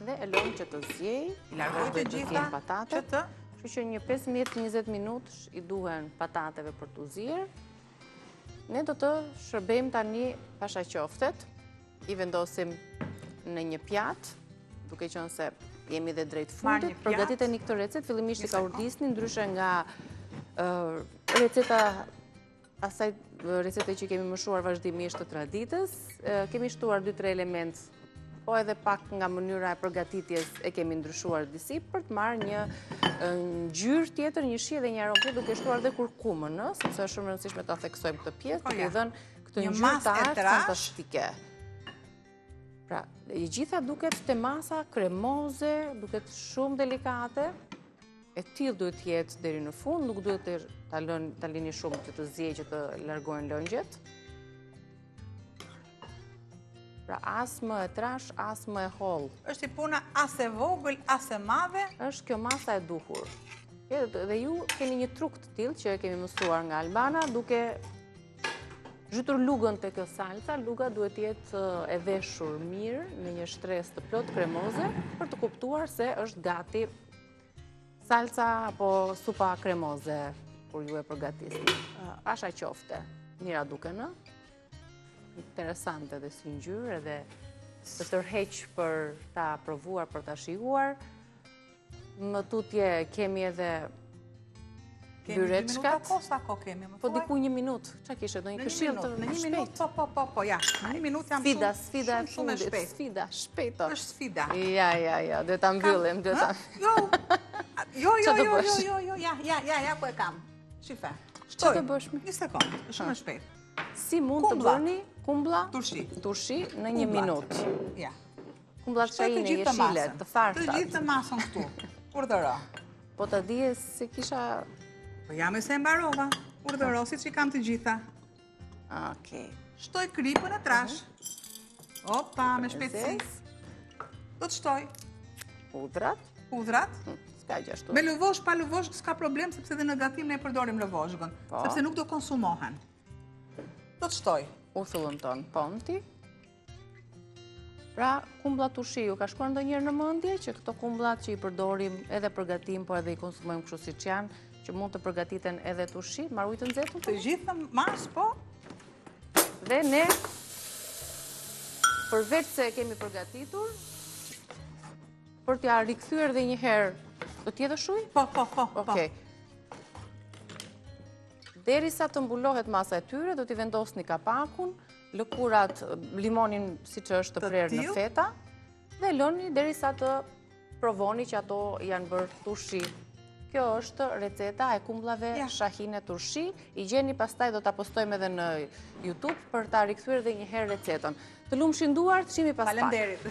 Dhe e lëm që të zjej, largoj të gjitha që të, kështu që një 15-20 minutësh i duhen patateve për të zjerë. Ne do të shërbejmë tani pashaqoftet, i vendosim në një pjatë, duke qenë se jemi dhe drejt fundit. Përgatiteni këtë recetë, fillimisht i ka urdisni, ndryshe nga receta asaj recete që kemi mëshuar vazhdimisht të traditës. Kemi shtuar 2-3 element, po edhe pak nga mënyra e përgatitjes e kemi ndryshuar disi për të marrë një ngjyrë tjetër, një shije dhe një aromë, duke shtuar dhe kurkumën, sepse është shumë rëndësishme ta theksojmë këtë pjesë, duke i dhënë këtë ngjyrë të artë fantastike. Pra, i gjitha duket të masa kremoze, duket shumë delikate, e tillë duhet të jetë deri në fund, nuk duhet ta lini shumë që të ziejë, që të largohen lëngjet. Pra, as më e trash, as më e hollë. Është i puna as e vogël, as e madhe? Është kjo masa e duhur. Dhe ju keni një truk të tillë që e kemi mësuar nga Albana, duke zhytur lugën te kjo salca. Luga duhet të jetë e veshur mirë në një shtresë të plot kremoze për të kuptuar se është gati salca apo supa kremoze kur ju e përgatisni. Pasha qofte, mira duken, interesante dhe si ngjyrë, edhe të tërheq për ta provuar, për ta shijuar. Më tutje kemi edhe byreçkat. Sa kohë kemi? Po diku 1 minutë. Çfarë kishe, ndonjë këshill të në 1 minutë? Po, ja. Në 1 minutë jam sfida e fundit. Sfida, shpejt. Është sfida. Ja, duhet ta mbyllim, Jo, ja, ku e kam. Shife. Çfarë të bësh? 1 sekondë, është shumë shpejt. Si mund të bëni kumbulla turshi në 1 minutë? Ja. Kumbulla të shajine, jeshile, të tharta. Të gjithë të masën këtu. Urdhëro. Po ta dije se kisha... Po jam e se mbarova. Urdhëro, si që kam të gjitha. Okej. Shtoj kripën e trash. Opa, me shpejtësi. Do të shtoj. Hudrat. S'ka gjashtu. Me lëvosh, pa lëvosh, s'ka problem, sepse dhe në gatim ne përdorim lëvoshgën. Sepse nuk do konsumohen. Do të shtoj. Urthullën tonë, ponti. Pra, kumbulla turshi, ju ka shkuar ndonjëherë në mendje që këto kumbullat që i përdorim edhe për gatim, po edhe i konsumojmë kështu siç janë, që mund të përgatiten edhe turshi, marr ujë të nxehtë? Të gjithë mas, po. Dhe ne, përveç se kemi përgatitur, për t'ja rikthyer edhe një herë, do t'jetë ujë? Po. Okej. Derisa të mbulohet masa e tyre, do t'i vendosni kapakun, lëkurat, limonin si që është të prerë në feta, dhe lëni derisa të provoni që ato janë bërë turshi. Kjo është receta e kumbullave shahine turshi. I gjeni pastaj, do t'a postojmë edhe në YouTube për t'a rikthyer edhe një herë recetën. Të lumshin duart, shihemi pas pak. Faleminderit.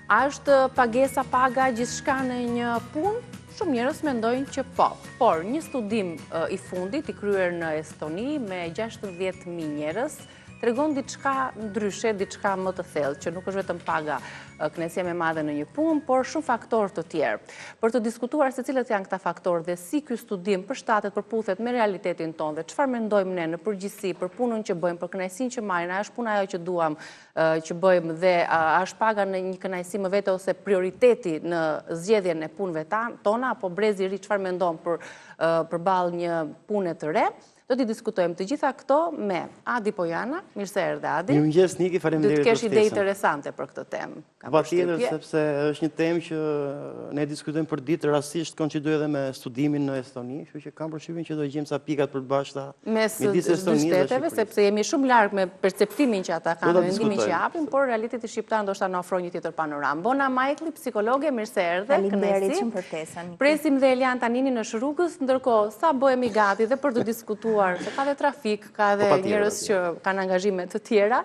A është pagesa paga gjithçka në një punë? Shumë njerëz mendojnë që po, por një studim i fundit i kryer në Estoni me 60.000 njerëz tregon diçka ndryshe, diçka më të thellë, që nuk është vetëm paga, kënaqësia më e madhe në një punë, por shumë faktorë të tjerë. Për të diskutuar se cilët janë këta faktorë dhe si ky studim përshtatet, përputhet me realitetin tonë dhe çfarë mendojmë ne në përgjithësi për punën që bëjmë, për kënaqësinë që marrim, a është puna ajo që duam që bëjmë dhe a është paga në një kënaqësi më vete ose prioriteti në zgjedhjen e punëve tona, apo brezi i ri çfarë mendon përballë një pune të re. Do t'i diskutojmë të gjitha këto me Adi Pojana. Mirë se erdhe, Adi. Mirëmëngjes, Niki, faleminderit për ftesën. Do të kesh ide interesante për këtë temë. Patjetër, sepse është një temë që ne diskutojmë për ditë, rastisht koincidoj edhe me studimin në Estoni, kështu që kam përshtypjen që do gjejmë sa pikat përbashkëta midis Estonisë dhe Shqipërisë. Sepse jemi shumë larg me perceptimin që ata kanë, mendimin që japin, por realiteti shqiptar ndoshta na ofron një tjetër panoramë. Bona Majkli, psikologe, mirë se erdhe. Faleminderit shumë për ftesën. Presim dhe Elian Tanini në Rrugës, ndërkohë sa bëhemi gati dhe për të diskutuar, se ka dhe trafik, ka dhe njerëz që kanë angazhime të tjera.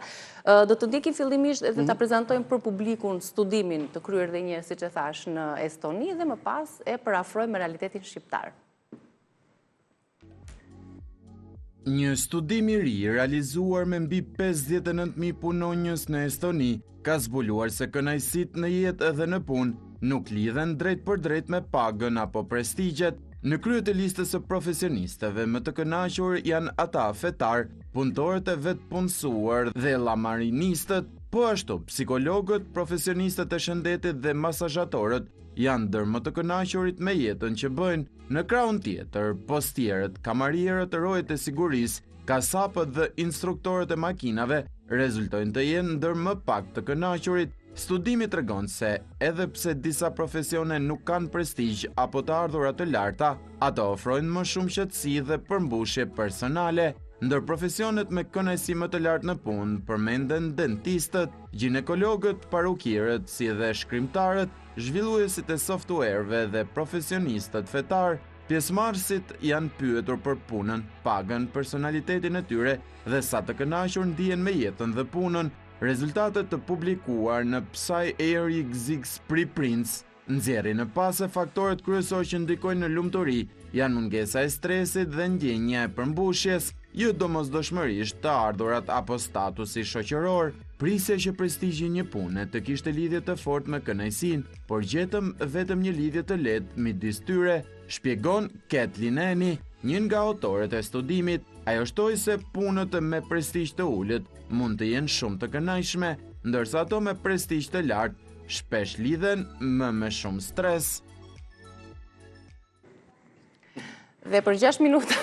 Do të ndjekim fillimisht dhe ta prezantojmë për publikun studimin të kryer dhe një, siç e thash, në Estoni dhe më pas e parafrojmë me realitetin shqiptar. Një studim i ri realizuar me mbi 59.000 punonjës në Estoni ka zbuluar se kënaqësitë në jetë edhe në punë nuk lidhen drejt për drejt me pagën apo prestigjet. Në krye të listës së profesionistëve më të kënaqur janë ata fetar, punëtorët e vetpunësuar dhe llamarinistët, Po ashtu, psikologët, profesionistët e shëndetit dhe masazhatorët janë ndër më të kënaqurit me jetën që bëjnë. Në krahun tjetër, postierët, kamarierët, rojët e sigurisë, kasapët dhe instruktorët e makinave rezultojnë të jenë ndër më pak të kënaqurit. Studimi tregon se edhe pse disa profesione nuk kanë prestigj apo të ardhurat të larta, ato ofrojnë më shumë qetësi dhe përmbushje personale. Ndër profesionet me kënaqësi më të lartë në punë përmenden dentistët, ginekologët, parukierët, si dhe shkrimtarët, zhvilluesit e softwareve dhe profesionistët fetar. Pjesëmarrësit janë pyetur për punën, pagën, personalitetin e tyre dhe sa të kënaqur ndihen me jetën dhe punën. Rezultatet të publikuar në Psy-ARXX Preprints nxjerrin në pas se faktorët kryesorë që ndikojnë në lumturi janë mungesa e stresit dhe ndjenja e përmbushjes, jo domosdoshmërisht të ardhurat apo statusi shoqëror. Prisja që prestigji një pune të kishte lidhje të fortë me kënaqësinë, por gjetëm vetëm një lidhje të lehtë midis tyre, shpjegon Kathleen Annie, një nga autorët e studimit. Ajo shtoi se punët me prestigj të ulët mund të jenë shumë të kënaqshme, ndërsa ato me prestigj të lartë shpesh lidhen me shumë stres. Dhe për 6 minuta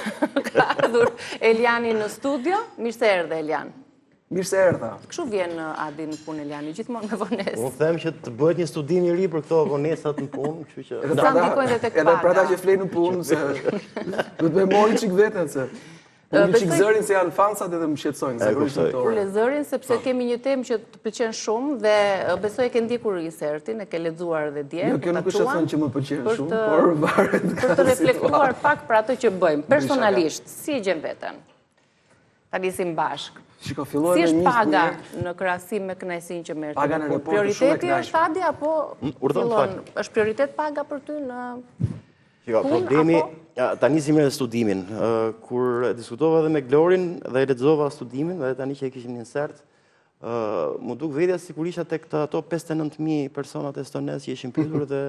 ka ardhur Eliani në studio. Mirë se erdhe, Elian. Mirë se erdha. Kështu vjen Adi në punë, Eliani, gjithmonë me vonesë. Unë them që të bëhet një studim i ri për këto vonesat në punë, kështu që edhe për ata që flenë në punë, se duhet me mori çik veten se unë çik zërin se janë fansat edhe më shqetësojnë sigurisht ato. Ule zërin sepse kemi një temë që të pëlqen shumë dhe besoj e ke ndjekur researchin, e ke lexuar edhe dje. Jo, kjo nuk është thënë që më pëlqen shumë, por varet nga për të reflektuar pak për ato që bëjmë personalisht, si e gjen veten. Ta nisim bashk. Shiko, filloi me një. Si është paga në krahasim me kënaqësinë që merr? Paga në report prioriteti është Adi apo fillon është prioritet paga për ty në problemi, ta nisim me studimin. Kur diskutova edhe me Glorin dhe e lexova studimin, dhe tani që e kishim insert, mu duk vetja sikur isha tek ato 59.000 personat estones që ishin pyetur dhe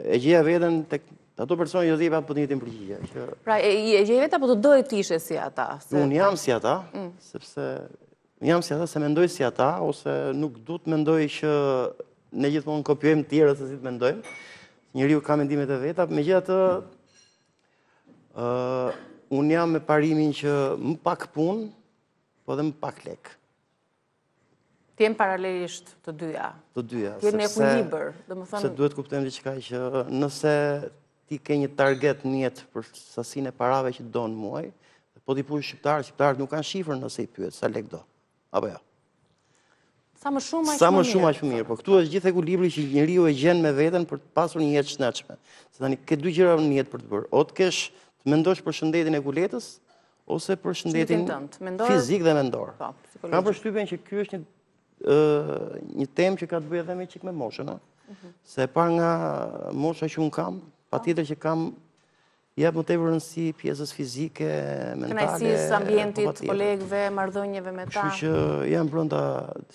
e gjeja veten tek ato persona që dhjeva për një përgjigje. Pra, e gjeja vetë apo të doje të ishe si ata? Unë jam si ata, se mendoj si ata, ose nuk du të mendoj që ne gjithmonë kopjojmë tjera se si të mendojmë. Njeriu ka mendimet e veta, megjithatë unë jam me parimin që më pak punë, po dhe më pak lek. Ti jem paralelisht të dyja. Të dyja. Ti jem në ekuilibër, domethënë. Se duhet kuptojmë diçka që nëse ti ke një target në jetë për sasinë e parave që do në muaj, po ti push shqiptarët nuk kanë shifrën nëse i pyet sa lek do. Apo jo? Sa më shumë aq më mirë, po këtu është gjithë ekuilibri që njeriu e gjen me veten për të pasur një jetë shëndetshme. Se tani ke dy gjëra në jetë për të bërë. O të mendosh për shëndetin e kuletës, ose për shëndetin fizik dhe mendor. Kam përshtypjen që ky është një temë që ka të bëjë edhe me çik me moshën, se e par nga mosha që un kam, patjetër që kam jep më tepër rëndësi pjesës fizike, mentale. Kënaqësisë, ambientit, kolegëve, marrëdhënieve me ta. Kështu që jam brenda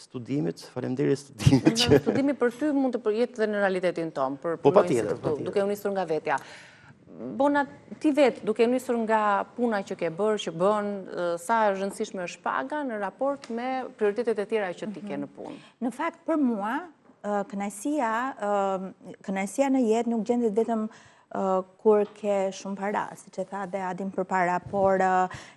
studimit, faleminderit studimit. Studimi për ty mund të jetë dhe në realitetin ton, për punojnë këtu, duke u nisur nga vetja. Bona, ti vetë, duke u nisur nga puna që ke bërë, që bën, sa e rëndësishme është paga në raport me prioritetet e tjera që ti ke në punë? Në fakt, për mua, kënaqësia në jetë nuk gjendet vetëm kur ke shumë para, si që tha dhe Adin për para, por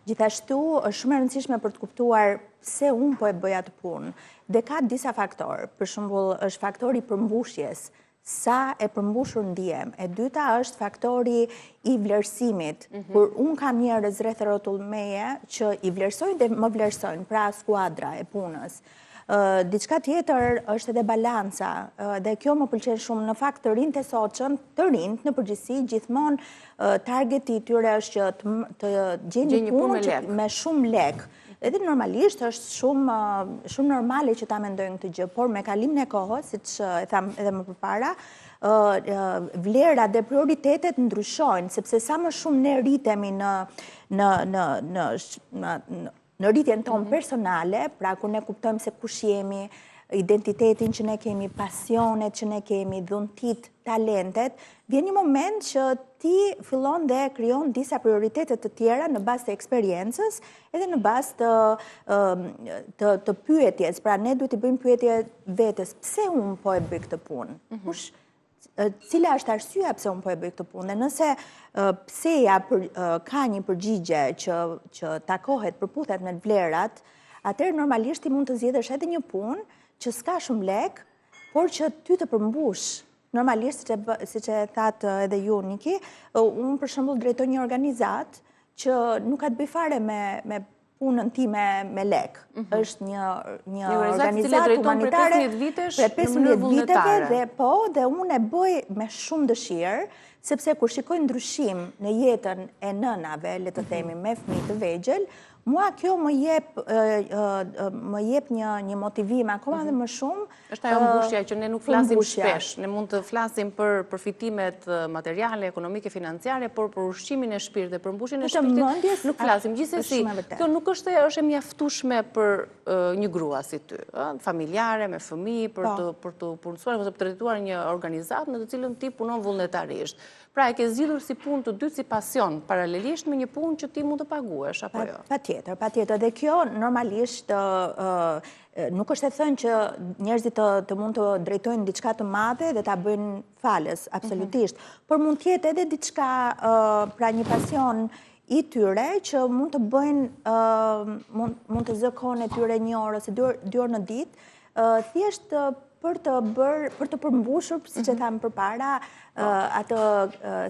gjithashtu është shumë e rëndësishme për të kuptuar pse unë po e bëja të punë. Dhe ka disa faktorë, për shembull është faktori përmbushjes, sa e përmbushur ndihem. E dyta është faktori i vlerësimit, kur unë kam njerëz rreth rrotull meje që i vlerësojnë dhe më vlerësojnë, pra skuadra e punës. Diçka tjetër është edhe balanca, dhe kjo më pëlqen shumë. Në fakt të rinjtë e sotshëm, të rinjtë në përgjithësi, gjithmonë targeti i tyre është që të gjejnë një punë me shumë lek. Edhe normalisht është shumë normale që ta mendojnë këtë gjë, por me kalimin e kohës, siç e tham edhe më përpara, vlerat dhe prioritetet ndryshojnë, sepse sa më shumë ne rritemi në rritjen tonë personale, pra kur ne kuptojmë se kush jemi, identitetin që ne kemi, pasionet që ne kemi, dhuntit, talentet, vjen një moment që ti fillon dhe krijon disa prioritetet të tjera në bazë të eksperiencës edhe në bazë të pyetjes. Pra ne duhet të bëjmë pyetje vetes, pse unë po e bëj këtë punë? Cila është arsyeja pse unë po e bëj këtë punë? Dhe nëse pseja ka një përgjigje që takohet, përputhet me vlerat, atëherë normalisht ti mund të zgjedhësh edhe një punë që s'ka shumë lek, por që ty të përmbush. Normalisht, siç e thatë edhe ju, Niki, unë për shembull drejtoj një organizat që nuk ka të bëj fare me punën time me lek. Është një organizat humanitare për 15 viteve dhe unë e bëj me shumë dëshirë, sepse kur shikoj ndryshim në jetën e nënave, le të themi, me fëmijë të vegjël, mua kjo më jep një motivim akoma dhe më shumë. Është ajo mbushja që ne nuk flasim shpesh. Ne mund të flasim për përfitimet materiale, ekonomike, financiare, por për ushqimin e shpirtit dhe për mbushjen e shpirtit nuk flasim. Gjithsesi, kjo nuk është e mjaftueshme për një grua si ty, familjare, me fëmijë, për të punësuar ose për të drejtuar një organizat në të cilën ti punon vullnetarisht. Pra e ke zgjidhur si punë të dytë, si pasion, paralelisht me një punë që ti mund të paguash, apo jo? Patjetër. Dhe kjo normalisht nuk është e thënë që njerëzit të mund të drejtojnë diçka të madhe dhe ta bëjnë falës, absolutisht. Por mund të jetë edhe diçka, pra një pasion i tyre që mund të bëjnë, mund të zë kohën e tyre 1 orë ose 2 orë në ditë, thjesht për të përmbushur, siç e thamë përpara, atë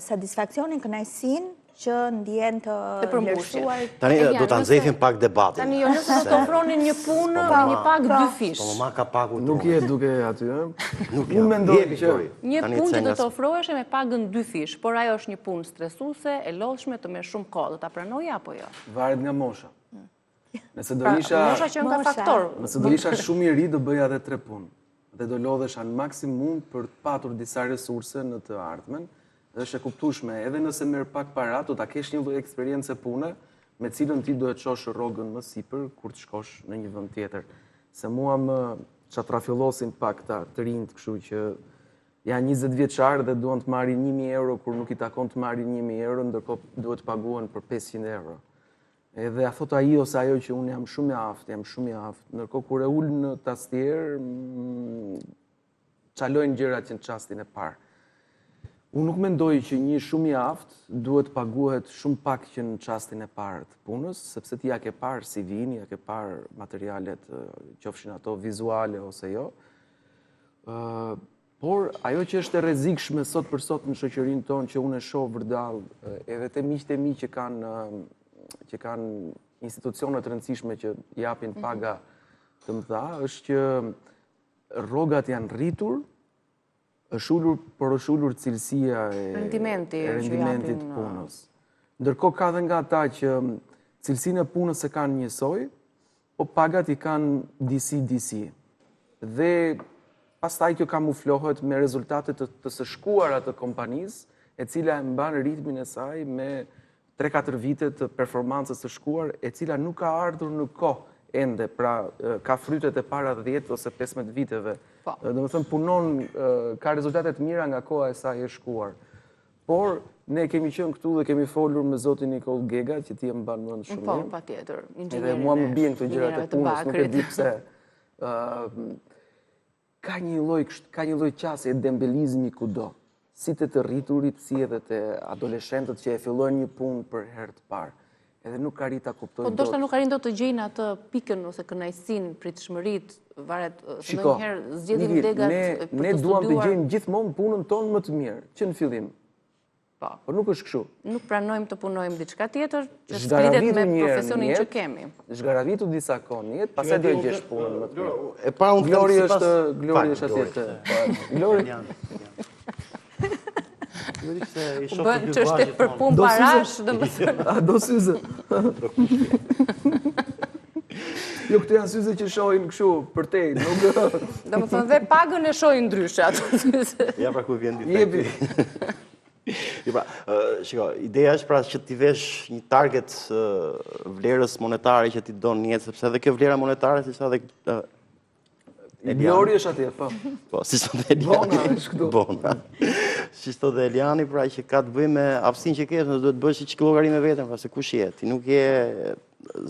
satisfaksionin, kënaqësinë që ndjen të vlerësuar. Tani do ta nxjerrim pak debatin. Tani jo nëse do të ofronin një punë me një pagë 2 fish. Po më ka pagu. Nuk je duke aty, ëh. Unë mendoj që një punë që do të ofrohesh me pagën 2 fish, por ajo është një punë stresuese, e lodhshme, të merr shumë kohë. Do ta pranoje apo jo? Varet nga mosha. Nëse do isha mosha që nga faktor. Nëse do isha shumë i ri do bëja edhe 3 punë. Dhe do lodhesha në maksimum për të patur disa resurse në të ardhmen, dhe është e kuptueshme, edhe nëse merr pak para, do ta kesh një lloj eksperiencë pune, me cilën ti do të çosh rrogën më sipër kur të shkosh në një vend tjetër. Se mua më çatrafillosin pak të rinjt, kështu që janë 20 vjeçar dhe duan të marrin 1000 euro kur nuk i takon të marrin 1000 euro, ndërkohë duhet të paguhen për 500 euro. Edhe a thot ai ose ajo që unë jam shumë i aftë, ndërkohë kur e ul në tastier, çalojnë gjërat që në çastin e parë. Unë nuk mendoj që një shumë i aftë duhet paguhet shumë pak që në çastin e parë të punës, sepse ti ja ke parë CV-n, ja ke parë materialet, qofshin ato vizuale ose jo. Por ajo që është e rrezikshme sot për sot në shoqërinë tonë që unë e shoh vërdall, edhe te miqtë e mi që kanë institucione të rëndësishme që japin paga të mëdha, është që rrogat janë rritur, është ullur cilësia e rendimentit të punës. Ndërkohë ka dhe nga ata që cilësinë e punës e kanë njësoj, po pagat i kanë disi. Dhe pastaj kjo kamuflohet me rezultatet të së shkuara të kompanisë, e cila e mban ritmin e saj me 3-4 vite të performancës së shkuar, e cila nuk ka ardhur në kohë ende, pra ka frytet e para 10 ose 15 viteve. Dhe më thëmë punon, ka rezultate të mira nga koha e saj e shkuar. Por, ne kemi qenë këtu dhe kemi folur me zotin Nikol Gega, që ti e më banë mëndë shumë. Po, pa tjetër. Edhe mua më bien këto gjërat e punës, nuk e di pse. Ka një lloj qasje dembelizmi kudo. Si të rriturit, si edhe të adoleshentët që e fillojnë një punë për herë të parë. Edhe nuk arrin ta kuptojnë. Po ndoshta nuk arrin dot të gjejnë atë pikën ose kënaqësinë, pritshmëritë, varet se ndonjëherë zgjedhin degat për të studiuar. Ne duam të gjejmë gjithmonë punën tonë më të mirë, që në fillim. Po nuk është kështu. Nuk pranojmë të punojmë diçka tjetër, që spritet me profesionin që kemi. Zhgaravitu disa kohë në jetë, pastaj do të gjesh punën më të mirë. E para unë Glori është atje. Glori. Bën çështje për punë parash, domethënë. A do syze? Jo, këto janë syze që shohin kështu për te, nuk. Domethënë dhe pagën e shohin ndryshe ato syze. Ja pra ku vjen ditë. Ideja është pra që ti vesh një target vlerës monetare që ti don në jetë, sepse edhe kjo vlera monetare, si sa edhe Glori është atje, po. Po, si sa dhe Bona është këtu. Bona. Si shto dhe Eliani, pra që ka të bëj me aftësinë që kesh, do të bësh që llogari me veten, pra se kush je, ti nuk je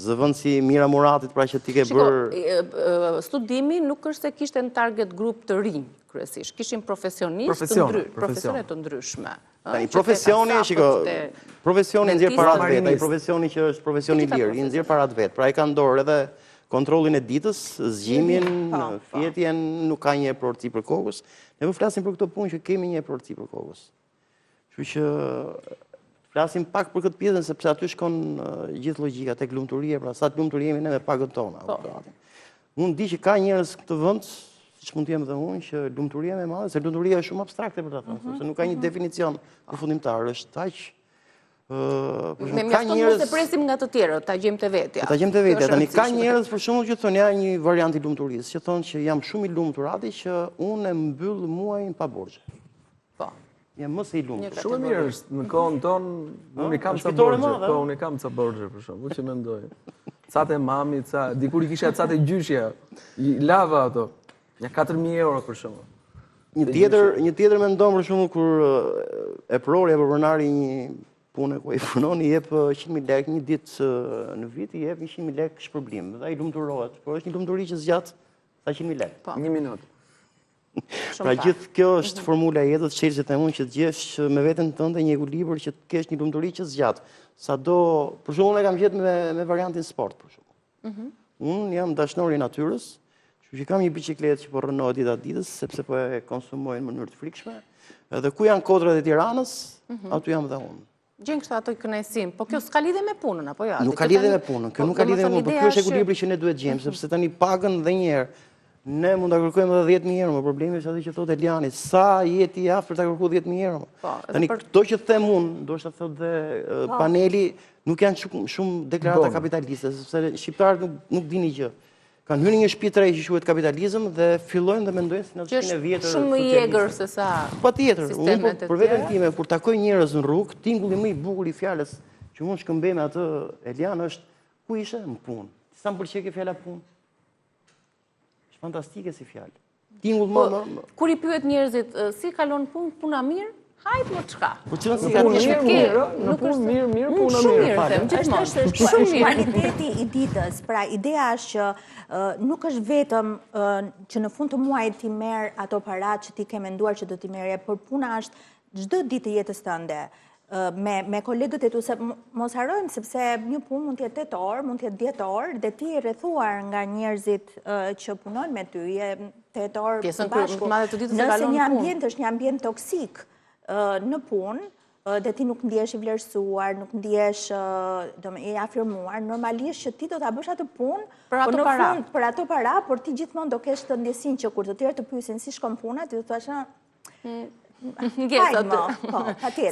zëvend si Mira Muratit, pra që ti ke bërë... Studimi nuk është se kishte në target grup të rinj, kryesisht. Kishin profesione të ndryshme. Profesioni, profesioni nxjerr para të vet, ai profesioni që është profesioni i lirë, i nxjerr para të vet. Pra ai ka në dorë edhe kontrollin e ditës, zgjimin, fjetjen, nuk ka një eprorci për kokës. Ne po flasim për këtë punë që kemi një eprorci për kokës. Kështu që flasim pak për këtë pjesën, sepse aty shkon gjithë logjika tek lumturia, pra sa të lumtur jemi ne me pagën tona. Unë di që ka njerëz këtë vend, siç mund të jem edhe unë, që lumturia më e madhe, se lumturia është shumë abstrakte për ta thënë, sepse nuk ka një definicion përfundimtar, është aq me mjafton mos e presim nga të tjerët, ta gjejmë te vetja. Ta gjejmë te vetja. Tani ka njerëz për shembull që thonë ja një variant i lumturisë, që thonë që jam shumë i lumtur aty që unë e mbyll muajin pa borxhe. Po. Jam më se i lumtur. Shumë mirë është në kohën tonë, unë kam ca borxhe, po unë kam ca borxhe për shembull, që mendoj. Ca te mami, ca dikur I kisha ca te gjyshja, I lava ato. Ja 4.000 euro për shembull. Një tjetër mendon për shembull kur eprori apo pronari një punë ku I punon I jep 100.000 lekë një ditë në vit, I jep 100.000 lekë shpërblim. Dhe ai lumturohet, por është një lumturi që zgjat sa 100.000 lekë. Një minutë. Pra gjithë kjo është formula e jetës, çelësit e unë që të gjesh me veten tënde një ekuilibër që të kesh një lumturi që zgjat. Sado, për shembull e kam gjetur me variantin sport për shembull. Unë jam dashnor I natyrës, kështu që kam një biçikletë që po rrënohet ditës, sepse po e konsumoj në mënyrë të frikshme. Edhe ku janë kodrat e Tiranës, aty jam dhe unë. Gjen kështu ato kënaqësim, po kjo s'ka lidhje me punën apo jo? Nuk ka lidhje me punën, kjo nuk ka lidhje me punën, por kjo është ekuilibri që ne duhet gjejmë, sepse tani pagën dhe një herë ne mund ta kërkojmë edhe 10.000 euro, por problemi është atë që thotë Eliani, sa jeti I afër ta kërkoj 10.000 euro. Tani këto që them unë, ndoshta thotë dhe paneli, nuk janë shumë deklarata kapitaliste, sepse shqiptarët nuk dini gjë. Kanë hyrë në një shtëpi të re që quhet kapitalizëm dhe fillojnë dhe mendojnë se në 100 vjetër shumë I egër se sa. Patjetër, unë për veten time kur takoj njerëz në rrugë, tingulli më I bukur I fjalës që mund shkëmbej me atë Elian është ku ishe në punë. Sa më pëlqej kjo fjala punë. Është fantastike si fjalë. Tingull më. Kur I pyet njerëzit si kalon punë, puna mirë? Hajt më çka. Po çfarë si ka mirë, në punë mirë, puna mirë. Është shumë kualiteti I ditës. Pra ideja është që nuk është vetëm që në fund të muajit ti merr ato paratë që ti ke menduar që do t'i merrje, por puna është çdo ditë të jetës tënde. Me kolegët e tu, se mos harrojmë sepse një punë mund të jetë 8 orë, mund të jetë 10 orë, dhe ti je rrethuar nga njerëzit që punojnë me ty, je 8 orë bashku. Nëse një ambient është një ambient toksik në punë, dhe ti nuk ndihesh I vlerësuar, nuk ndihesh I afirmuar, normalisht që ti do ta bësh atë punë për ato para, por ti gjithmonë do kesh të ndjesinë që kur të tjerë të pyesin si shkon puna, ti do të thosh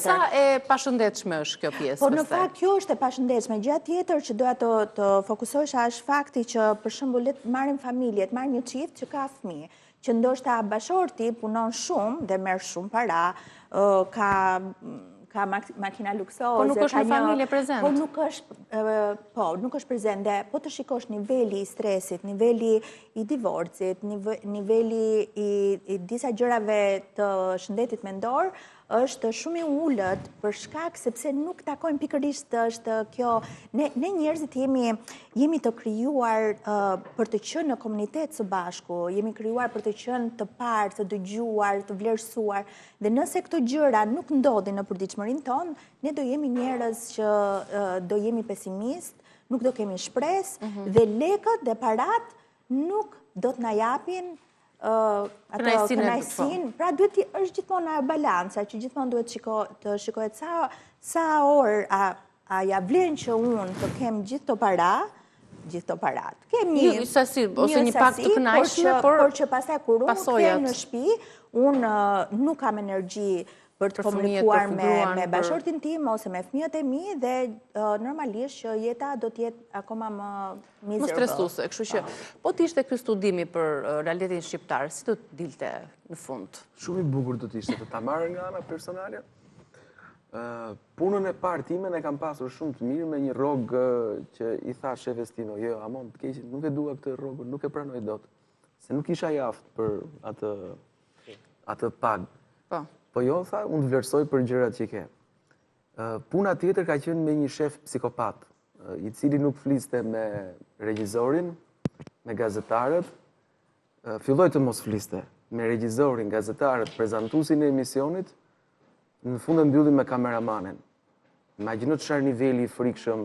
Sa e pashëndetshme është kjo pjesë? Po në fakt kjo është e pashëndetshme. Gjë tjetër që doja të fokusohesha është fakti që për shembull le të marrim familje, të marrim një çift që ka fëmijë, që ndoshta bashorti punon shumë dhe merr shumë para, ka makina luksoze. Po nuk është një familje prezent. Po nuk është prezent. Dhe po të shikosh niveli I stresit, niveli I divorcit, niveli I disa gjërave të shëndetit mendor, është shumë I ullët për shkak sepse nuk takojnë pikërisht është kjo. Ne njerëzit jemi të krijuar për të qenë në komunitet së bashku, jemi krijuar për të qenë të parë, të dëgjuar, të vlerësuar. Dhe nëse këto gjëra nuk ndodhin në përditshmërinë tonë, ne do jemi njerëz që do jemi pesimist, nuk do kemi shpresë dhe lekët dhe parat nuk do të na japin kënaqësinë. Pra duhet është gjithmonë balanca, që gjithmonë duhet të shikohet sa orë a ja vlen që unë të kem gjithë të parat. Kem një sasi ose një pak të kënaqshme, por që pastaj kur unë kem në shtëpi, unë nuk kam energji për të komunikuar me bashortin tim ose me fëmijët e mi dhe normalisht që jeta do të jetë akoma më miserable. Më stresuese, kështu që po të ishte ky studimi për realitetin shqiptar, si do të dilte në fund? Shumë I bukur do të ishte të ta marrë nga ana personale. Punën e parë time ne kam pasur shumë të mirë me një rrog që I tha shefes Tino, jo, amon, të keq, nuk e dua këtë rrogën, nuk e pranoj dot. Se nuk isha I aftë për atë pagë. Po jo, tha, unë të vlerësoj për gjërat që ke. Puna tjetër ka qenë me një shef psikopat, i cili nuk fliste me regjizorin, me gazetarët, filloj të mos fliste me regjizorin, gazetarët, prezantuesin e emisionit, në fund e mbylli me kameramanin. Imagjino çfarë niveli i frikshëm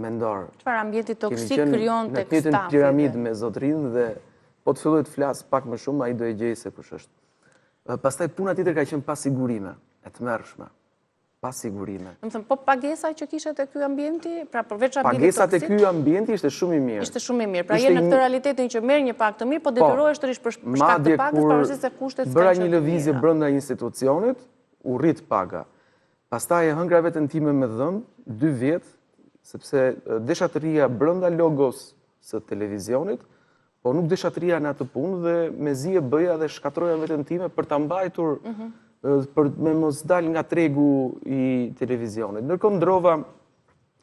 mendor. Çfarë ambienti toksik krijon tek stafi. Në një piramidë me zotrin dhe po të filloj të flas pak më shumë, ai do e gjej se kush është. Pastaj puna tjetër ka qenë pasigurime, e tmerrshme. Pasigurime. Do të thënë, po pagesa që kishte te ky ambienti, pra përveç ambientit toksik. Pagesa te ky ambienti ishte shumë i mirë. Ishte shumë i mirë. Pra je në këtë realitetin që merr një pagë të mirë, po detyrohesh të rish për shkak të pagës, pavarësisht se kushtet s'kan. Bëra një lëvizje brenda institucionit, u rrit paga. Pastaj e hëngra veten time me dhëmb 2 vjet, sepse desha të rria brenda logos së televizionit, po nuk desha të rria në atë punë dhe mezi e bëja dhe shkatroja veten time për ta mbajtur për me mos dal nga tregu i televizionit. Ndërkohë ndrova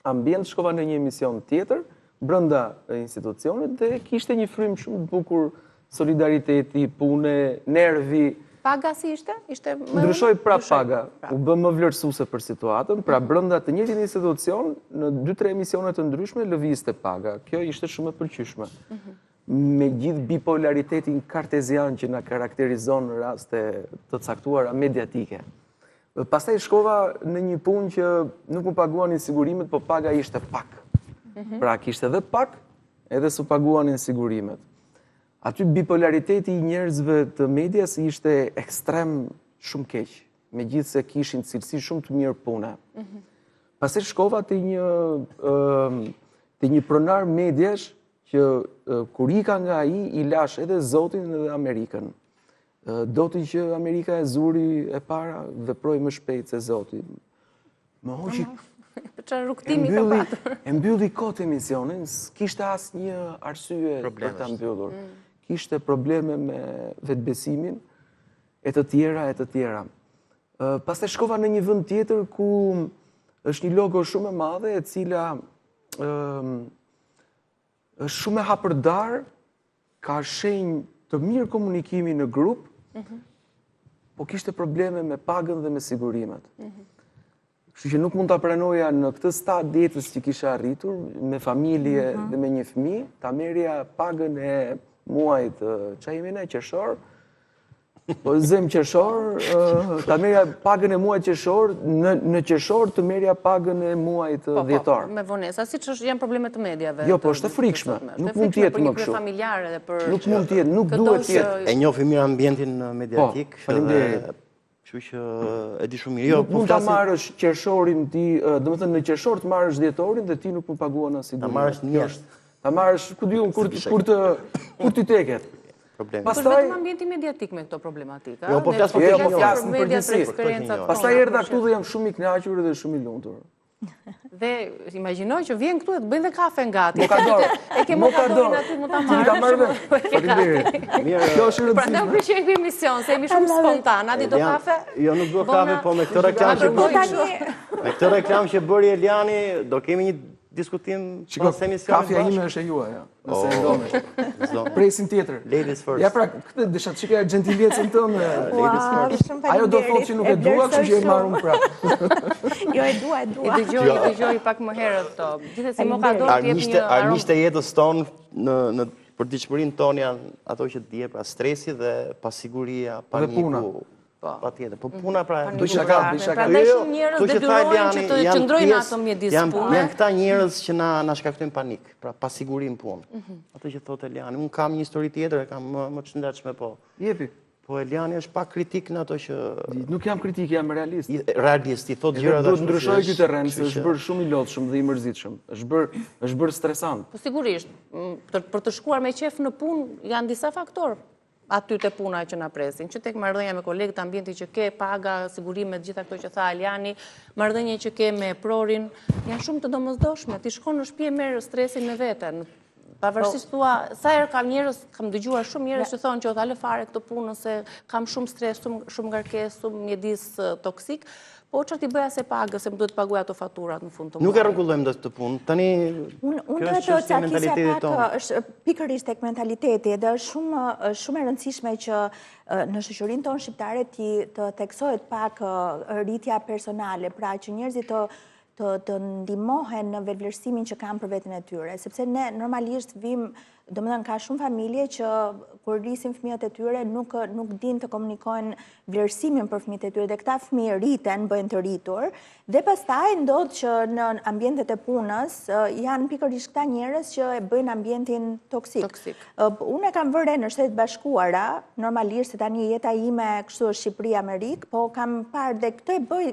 ambient, shkova në një emision tjetër, brenda institucionit, dhe kishte një frym shumë të bukur, solidariteti, pune, nervi. Paga si ishte? Ndryshoi prap paga, u bë më vlerësuese për situatën, pra brenda të njëjtit institucion, në 2-3 emisione të ndryshme, lëvizte paga. Kjo ishte shumë e pëlqyeshme. Me gjithë bipolaritetin kartezian që na karakterizon në raste të caktuara mediatike. Pastaj shkova në një punë që nuk më paguanin sigurimet, po paga ishte pak. Pra kishte edhe pak, edhe s'u paguanin sigurimet. Aty bipolariteti i njerëzve të medias ishte ekstrem shumë keq, megjithse kishin cilësi shumë të mirë pune. Pastaj shkova te një pronar mediash që kur ika nga ai i lash edhe Zotin edhe Amerikën. Doti që Amerika e zuri e para, veproi më shpejt se Zoti. Më hoqi. Çfarë rrugtimi ka patur? E mbylli kot emisionin, s'kishte asnjë arsye për ta mbyllur. Kishte probleme me vetbesimin, e të tjera, e të tjera. Pastaj shkova në një vend tjetër ku është një logo shumë e madhe, e cila është shumë e hapërdar, ka shenjë të mirë komunikimi në grup, po kishte probleme me pagën dhe me sigurimet. Kështu që nuk mund ta pranoja në këtë stad jetës që kisha arritur, me familje dhe me një fëmijë, ta merrja pagën e muajit, çfarë jemi ne, qershor, po zem qershor, ta merrja pagën e muajit qershor, në qershor të merrja pagën e muajit dhjetor. Me vonesa, siç janë problemet të mediave. Jo, po është e frikshme. Nuk mund të jetë më kështu. Familjare dhe për nuk mund të jetë, nuk duhet të jetë. E njohim mirë ambientin mediatik. Kështu që e di shumë mirë. Jo, mund ta marrësh qershorin ti, domethënë në qershor të marrësh dhjetorin dhe ti nuk mund paguan as siguri. Ta marrësh njështë. Ta marrësh, ku diun, kur ti teket. Pastaj vetëm ambienti mediatik me këto problematika. Jo, po flas në përgjithësi. Pastaj erdha këtu dhe jam shumë i kënaqur dhe shumë i lumtur. Dhe imagjinoj që vjen këtu dhe të bëjnë dhe kafe ngati. Mokador. E ke mokadorin aty, mund ta marrësh. Faleminderit. Kjo është rëndësishme. Prandaj u pëlqej ky emision, se jemi shumë spontan. A di do kafe? Jo, nuk do kafe, po me këtë reklam që bëri Eliani, do kemi një diskutim pas emisionit. Kafja ime është e juaja, nëse e ndonesh. Presin tjetër. Ladies first. Ja pra, këtë desha të shikoj gentilecën tënde. Ladies first. Ajo do thotë që nuk e dua, kështu që e marr unë prapë. Jo, e dua. I dëgjoj pak më herët këto. Gjithsesi mokador ti jep një armiqtë e jetës tonë për diçmërinë tonë janë ato që dije, pra stresi dhe pasiguria, paniku. Patjetër, po puna pra duhet ka. Prandaj shumë njerëz detyrohen që të qëndrojnë në ato mjedis pune. Janë këta njerëz që na shkaktojnë panik, pra pasigurinë punë. Ato që thotë Eliani, unë kam një histori tjetër, e kam më të shëndetshme, po. Jepi. Po Eliani është pak kritik në ato që nuk jam kritik, jam realist. Realist, i thotë gjëra do të ndryshoj ky terren, se është bërë shumë i lodhshëm dhe i mërzitshëm. Është bërë stresant. Po sigurisht, për të shkuar me qef në punë janë disa faktorë aty te puna që na presin, që tek marrëdhënia me kolegët, ambienti që ke, paga, sigurimet, gjitha këto që tha Eliani, marrëdhënia që ke me prorin, janë shumë të domosdoshme. Ti shkon në shtëpi e merr stresin me veten. Pavarësisht thua, sa herë kam njerëz, kam dëgjuar shumë njerëz që thonë që o ta lë fare këtë punë se kam shumë stres, shumë ngarkesë, shumë mjedis toksik, po çfarë ti bëja se pagë, se më duhet të paguaj ato faturat në fund të muajit. Nuk e rregullojmë dot këtë punë. Tani unë do të catisja pak është pikërisht tek mentaliteti dhe është shumë e rëndësishme që në shoqërinë tonë shqiptare të theksohet pak rritja personale, pra që njerëzit të ndihmohen në vetvlerësimin që kanë për veten e tyre, sepse ne normalisht domethënë ka shumë familje që kur rrisin fëmijët e tyre nuk din të komunikojnë vlerësimin për fëmijët e tyre dhe këta fëmijë rriten, bëjnë të rritur dhe pastaj ndodh që në ambientet e punës janë pikërisht këta njerëz që e bëjnë ambientin toksik. Unë e kam vënë në Shtetet Bashkuara, normalisht se tani jeta ime kështu është Shqipëri-Amerikë, po kam parë dhe këtë e bëj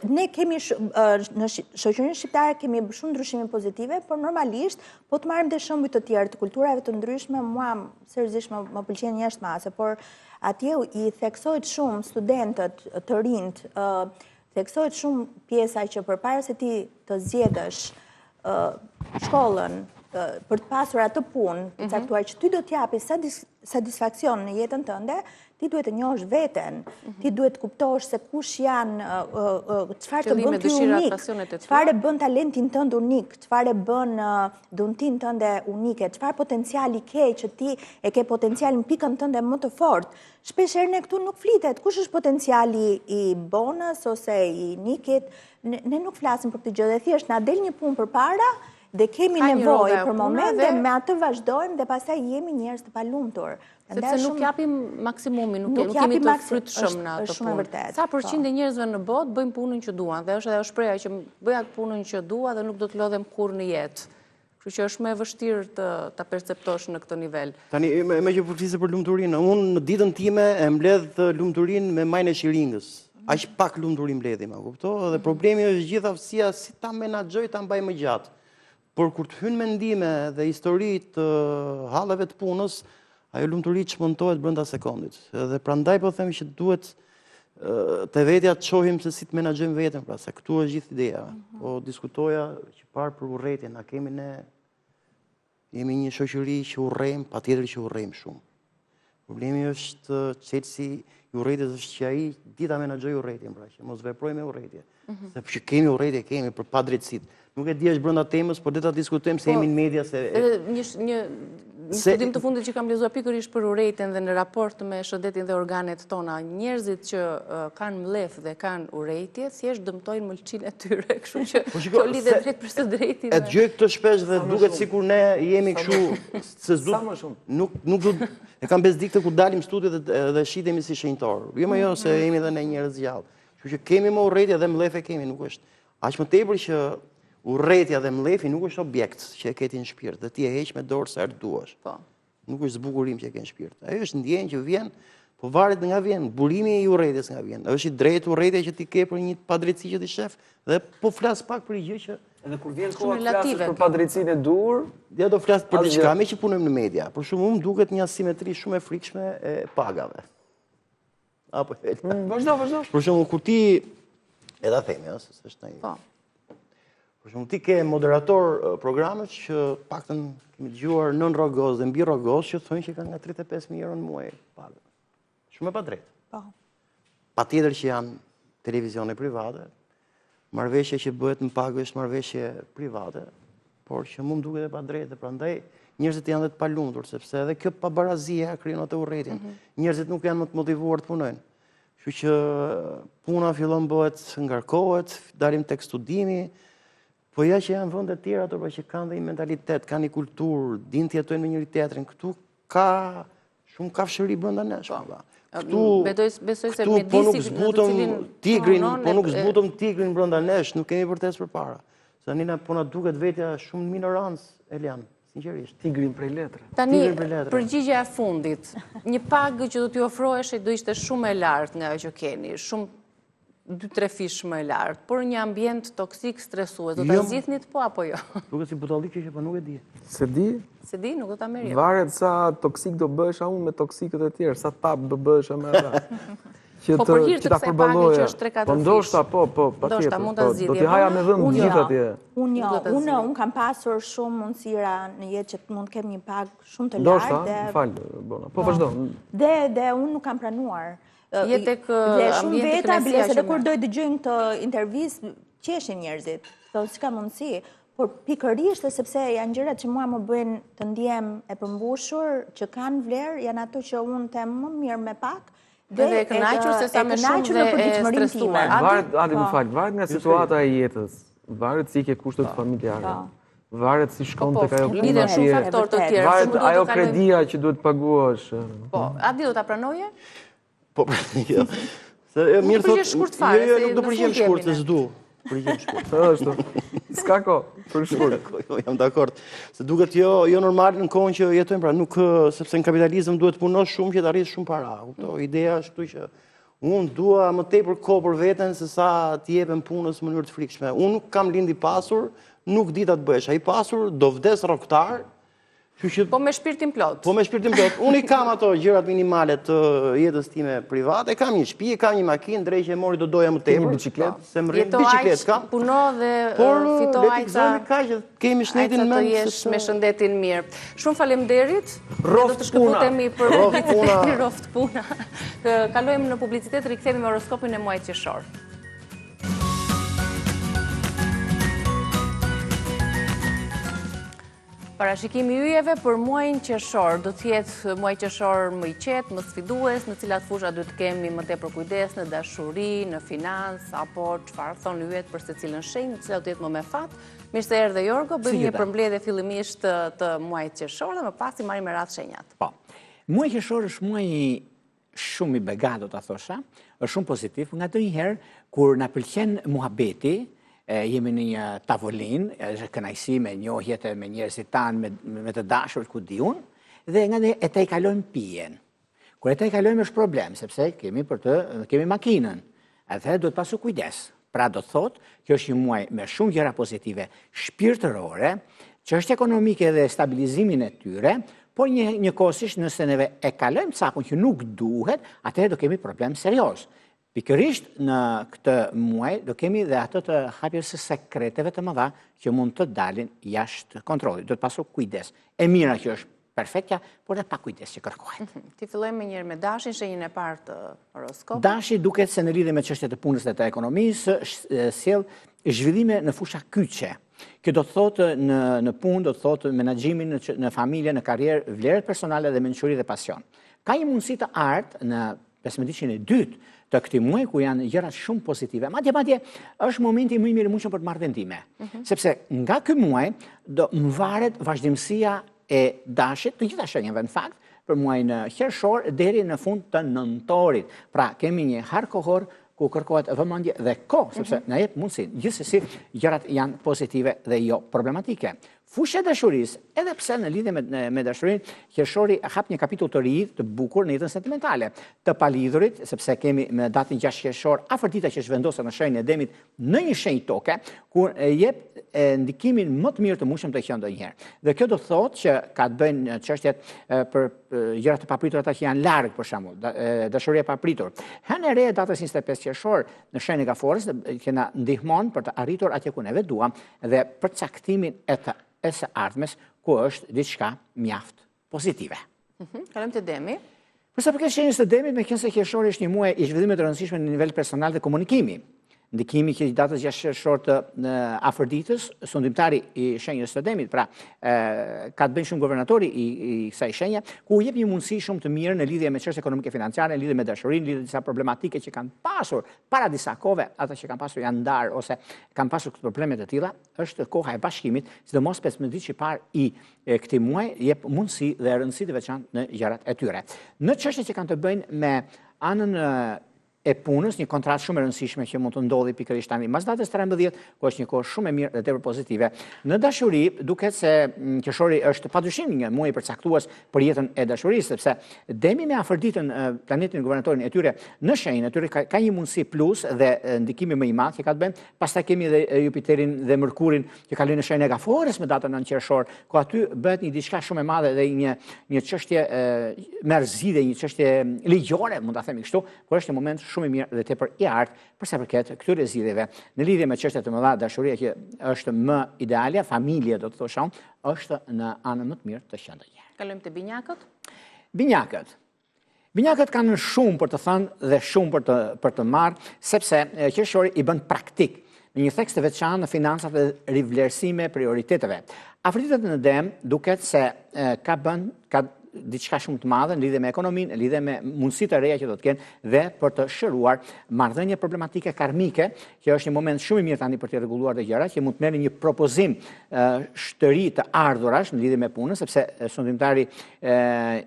ne kemi në shoqërinë shqiptare kemi shumë ndryshime pozitive, por normalisht po të marrim dhe shembuj të tjerë të kulturave të ndryshme, mua seriozisht më pëlqen jashtë mase, por atje i theksohet shumë studentët të rinjt, theksohet shumë pjesa që përpara se ti të zgjedhësh shkollën për të pasur atë punë, të caktuar që ty do t'japi satisfaksion në jetën tënde, ti duhet të njohësh veten, ti duhet të kuptosh se kush janë, çfarë të bën ty unik, çfarë bën talentin tënd unik, çfarë bën dhuntin tënde unike, çfarë potenciali ke që ti e ke potencialin pikën tënde më të fortë. Shpeshherë ne këtu nuk flitet kush është potenciali i Bonës ose i Nikit, ne nuk flasim për këtë gjë dhe thjesht na del një punë përpara dhe kemi nevojë për moment dhe me atë vazhdojmë dhe pastaj jemi njerëz të palumtur. Sepse nuk japim maksimumin, nuk kemi të frytshëm në atë punë. Sa përqind e njerëzve në botë bëjmë punën që duan dhe është ajo shpreha që bëj atë punën që dua dhe nuk do të lodhem kurrë në jetë. Kështu që është më e vështirë ta perceptosh në këtë nivel. Tani më që përflisë për lumturinë, unë në ditën time e mbledh lumturinë me majën e Shiringës. Aq pak lumturi mbledhim, a kuptoj? Dhe problemi është gjithaftësia si ta menaxhoj, ta mbaj më gjatë. Por kur të hyn mendime dhe histori të halleve të punës, ajo lumturi çmontohet brenda sekondit. Dhe prandaj po them që duhet te vetja të shohim se si të menaxhojmë veten, pra se këtu është gjithë ideja. Po diskutoja që parë për urrëtitjen, na kemi ne jemi një shoqëri që urrejmë, patjetër që urrejmë shumë. Problemi është çelësi i urrëtitjes është që ai dita menaxhoj urrëtitjen, pra që mos veprojmë me urrëtitje. Sepse kemi urrëtitje, kemi për padrejtësitë. Nuk e di është brenda temës, por le ta diskutojmë se jemi në media se një studim të fundit që kam lexuar pikërisht për urrëtitjen dhe në raport me shëndetin dhe organet tona, njerëzit që kanë mlef dhe kanë urrëtitje, thjesht dëmtojnë mëlçinë e tyre, kështu që kjo lidhet drejt për së drejtin. E dëgjoj këtë shpesh dhe duket sikur ne jemi kështu se nuk do e kam besdiktë kur dalim studio dhe shitemi si shenjtor. Jo se jemi edhe ne njerëz gjallë. Kështu që kemi më urrëtitje dhe mlef e kemi, nuk është. Aq më tepër që urrëtitja dhe mlefi nuk është objekt që e keti në shpirt, dhe ti e heq me dorë sa herë duash. Nuk është zbukurim që e ke në shpirt. Ajo është ndjenjë që vjen, po varet nga vjen, burimi i urrëtitjes nga vjen. Është i drejtë urrëtitja që ti ke për një padrejtësi që ti shef, dhe po flas pak për një gjë që edhe kur vjen koha të flasësh për padrejtësinë e dur, ja do flas për diçka me që punojmë në media. Për shkak më duket një asimetri shumë e frikshme e pagave. Apo vazhdo. Për shkak kur ti ta themi, se është ndonjë. Për shumë, ti ke moderator programet që paktën kemi dëgjuar nën rrogos dhe mbi rrogos që thonë që kanë nga 35.000 euro në muaj pagë. Shumë e padrejtë. Patjetër që janë televizione private, marrëveshja që bëhet në pagë është marrëveshje private, por që mu më duket e padrejtë, prandaj njerëzit janë dhe të palumtur, sepse edhe kjo pabarazia krijon atë urrëtitjen. Njerëzit nuk janë më të motivuar të punojnë. Kështu që puna fillon bëhet ngarkohet, dalim tek studimi. Po ja që janë vende të tjera ato që kanë dhe një mentalitet, kanë një kulturë, dinë të jetojnë me njëri tjetrin, këtu ka shumë kafshëri brenda nesh. Besoj se medisi në të cilin po nuk zbutëm tigrin brenda nesh, nuk kemi vërtet përpara. Se nina po na duket vetja shumë minorancë, Elian, sinqerisht. Tigrin prej letre. Tani, përgjigja e fundit, një pagë që do t'ju ofrohej do ishte shumë e lartë nga ajo që keni, shumë 2-3 fish më e lartë, por një ambient toksik, stresues, do ta zgjidhnit po apo jo? Duket si butallik që po nuk e di. Se di? Se di, nuk do ta merr. Varet sa toksik do bëhesh unë me toksikët e tjerë, sa tap do bëhesh me ata. Po për hir të kësaj pagë që është 3-4 fish. Po ndoshta, Ndoshta mund ta zgjidhje. Do t'i haja me dhëmë gjithë atje. Unë kam pasur shumë mundësira në jetë që mund të kem një pagë shumë të lartë. Ndoshta, falë, Bona. Po vazhdo. Dhe unë nuk kam pranuar. Dhe shumë veta, biles edhe kur doj dëgjojnë këtë intervistë, qeshin njerëzit. Thonë s'ka mundësi. Por pikërisht sepse janë gjërat që mua më bëjnë të ndjem e përmbushur, që kanë vlerë, janë ato që unë them më mirë me pak. Dhe e kënaqur se sa më shumë dhe e stresuar. Adi më falë, varet nga situata e jetës, varet si ke kushtet familjare, varet si shkon të kajo puna lidhen shumë faktor të tjerë. Varet ajo kredia që duhet paguash. Po, Adi do ta pranoje? Po, jo. Nuk përgjesh shkurt fare. Jo, nuk do përgjem shkurt, se s'du. Përgjem shkurt. Ashtu. S'ka ko, për shkurt. Jam dakord. Se duket jo normal në kohën që jetojmë, pra nuk, sepse në kapitalizëm duhet punosh shumë që të arrisë shumë para. Ideja është këtu që unë dua më tepër kohë për veten se sa t'i jepem punës në mënyrë të frikshme. Unë nuk kam lind i pasur, nuk di ta të bëhesh. Ai pasur do vdes rroktar. Po me shpirtin plot. Po me shpirtin plot. Unë i kam ato gjërat minimale të jetës time private, kam një shtëpi, kam një makinë, drejt që e mori do doja më tepër. Një bicikletë, se më rrit bicikletë kam. Puno dhe fito ajca. Kaq kemi shnetin më të jesh me shëndetin mirë. Shumë faleminderit. Do të shkëputemi për roft puna. Kalojmë në publicitet, rikthehemi me horoskopin e muajit qershor. Parashikimi yjeve për muajin qershor do të jetë muaj qershor më i qetë, më sfidues, në cilat fusha duhet të kemi më tepër kujdes në dashuri, në financë, apo çfarë thonë yjet për secilën shenjë, në cilat do jetë më me fat. Mirë se erdhe Jorgo, bëjmë një përmbledhje fillimisht të muajit qershor dhe më pas i marrim me radhë shenjat. Po. Muaji qershor është muaj shumë i begat, do ta thosha, është shumë pozitiv, nga ndonjëherë kur na pëlqen muhabeti, jemi në një tavolin, është kënaqësi me njohjet me njerëzit tanë, me të dashur ku di unë, dhe nga e te i kalojmë pijen. Kur e te i kalojmë është problem, sepse kemi makinën, edhe duhet pasu kujdes. Pra do të thotë, kjo është një muaj me shumë gjëra pozitive shpirtërore, që është ekonomike dhe stabilizimin e tyre, por njëkohësisht nëse neve e kalojmë cakun që nuk duhet, atëherë do kemi problem serioz. Pikërisht në këtë muaj do kemi dhe ato të hapjes së sekreteve të mëdha që mund të dalin jashtë kontrollit. Do të pasu kujdes. E mira që është perfektja, por dhe pa kujdes që kërkohet. Ti fillojmë me njërë me Dashin, shenjën e parë të horoskopit. Dashi duket se në lidhje me çështjet e punës dhe të ekonomisë, sjell zhvillime në fusha kyçe. Kjo do të thotë në punë, do të thotë menaxhimin në familje, në karrierë, vlerat personale dhe mençuri dhe pasion. Ka një mundësi të artë në 15-shën e dytë të këtij muaji ku janë gjëra shumë pozitive. Madje është momenti më i mirëmundshëm për të marrë vendime. Sepse nga ky muaj do mvaret vazhdimësia e Dashit, të gjitha shenjave në fakt, për muajin qershor deri në fund të nëntorit. Pra kemi një harë kohor ku kërkohet vëmendje dhe kohë, sepse na jep mundësinë. Gjithsesi gjërat janë pozitive dhe jo problematike. Fushë e dashurisë, edhe pse në lidhje me dashurinë, qershori hap një kapitull të ri të bukur në jetën sentimentale, të palidhurit, sepse kemi me datën 6 qershor afërdita që zhvendosen në shenjën e Demit në një shenjë toke, ku jep ndikimin më të mirë të mundshëm të qenë ndonjëherë. Dhe kjo do të thotë që ka të bëjnë në çështjet për gjëra të papritura ata që janë larg, për shembull, dashuria e papritur. Hënë e re datës 25 qershor në shenjën e Gaforës që na ndihmon për të arritur atje ku neve duam dhe për caktimin e së ardhmes, ku është diçka mjaft pozitive. Kalojmë te Demi. Për sa përket shenjës së Demit, meqense qershori është një muaj i zhvillimeve të rëndësishme në nivel personal dhe komunikimi. Ndikimi që datës 6 qershor të afërditës, sundimtari i shenjës së Demit, pra ka të bëjnë shumë guvernatori i kësaj shenje, ku jep një mundësi shumë të mirë në lidhje me çështje ekonomike financiare, në lidhje me dashurinë, në lidhje me disa problematike që kanë pasur para disa kohëve, ata që kanë pasur janë ndarë ose kanë pasur këto probleme të tilla, është koha e bashkimit, sidomos 15 ditë që parë i këtij muaji jep mundësi dhe rëndësi të veçantë në gjërat e tyre. Në çështje që kanë të bëjnë me anën e punës, një kontratë shumë e rëndësishme që mund të ndodhi pikërisht tani mas datës 13, ku është një kohë shumë e mirë dhe tepër pozitive. Në dashuri, duket se qershori është padyshim një muaj i përcaktues për jetën e dashurisë, sepse Demi me afërditën planetin guvernatorin e tyre në shenjën e tyre ka një mundësi plus dhe ndikimi më i madh që ka të bëjë. Pastaj kemi edhe Jupiterin dhe Mërkurin që kalojnë në shenjën e Gaforës me datën 9 qershor, ku aty bëhet një diçka shumë e madhe dhe një çështje me arzide, një çështje ligjore, mund ta themi kështu, por është një moment shumë i mirë dhe tepër i artë përsa përket këtyre zgjidhjeve. Në lidhje me çështjet e mëdha, dashuria që është më ideale, familje do të thosha unë, është në anën më të mirë të qendrës. Kalojmë te binjakët. Binjakët. Binjakët kanë shumë për të thënë dhe shumë për të marrë, sepse qershori i bën praktik në një tekst të veçantë në financat dhe rivlerësime prioriteteve. Afritet në dem duket se ka diçka shumë të madhe në lidhje me ekonominë, në lidhje me mundësitë e reja që do të kenë dhe për të shëruar marrëdhënie problematike karmike, që është një moment shumë i mirë tani për të rregulluar të gjërat, që mund të merrni një propozim shtëri të ardhurash në lidhje me punën, sepse shëndimtari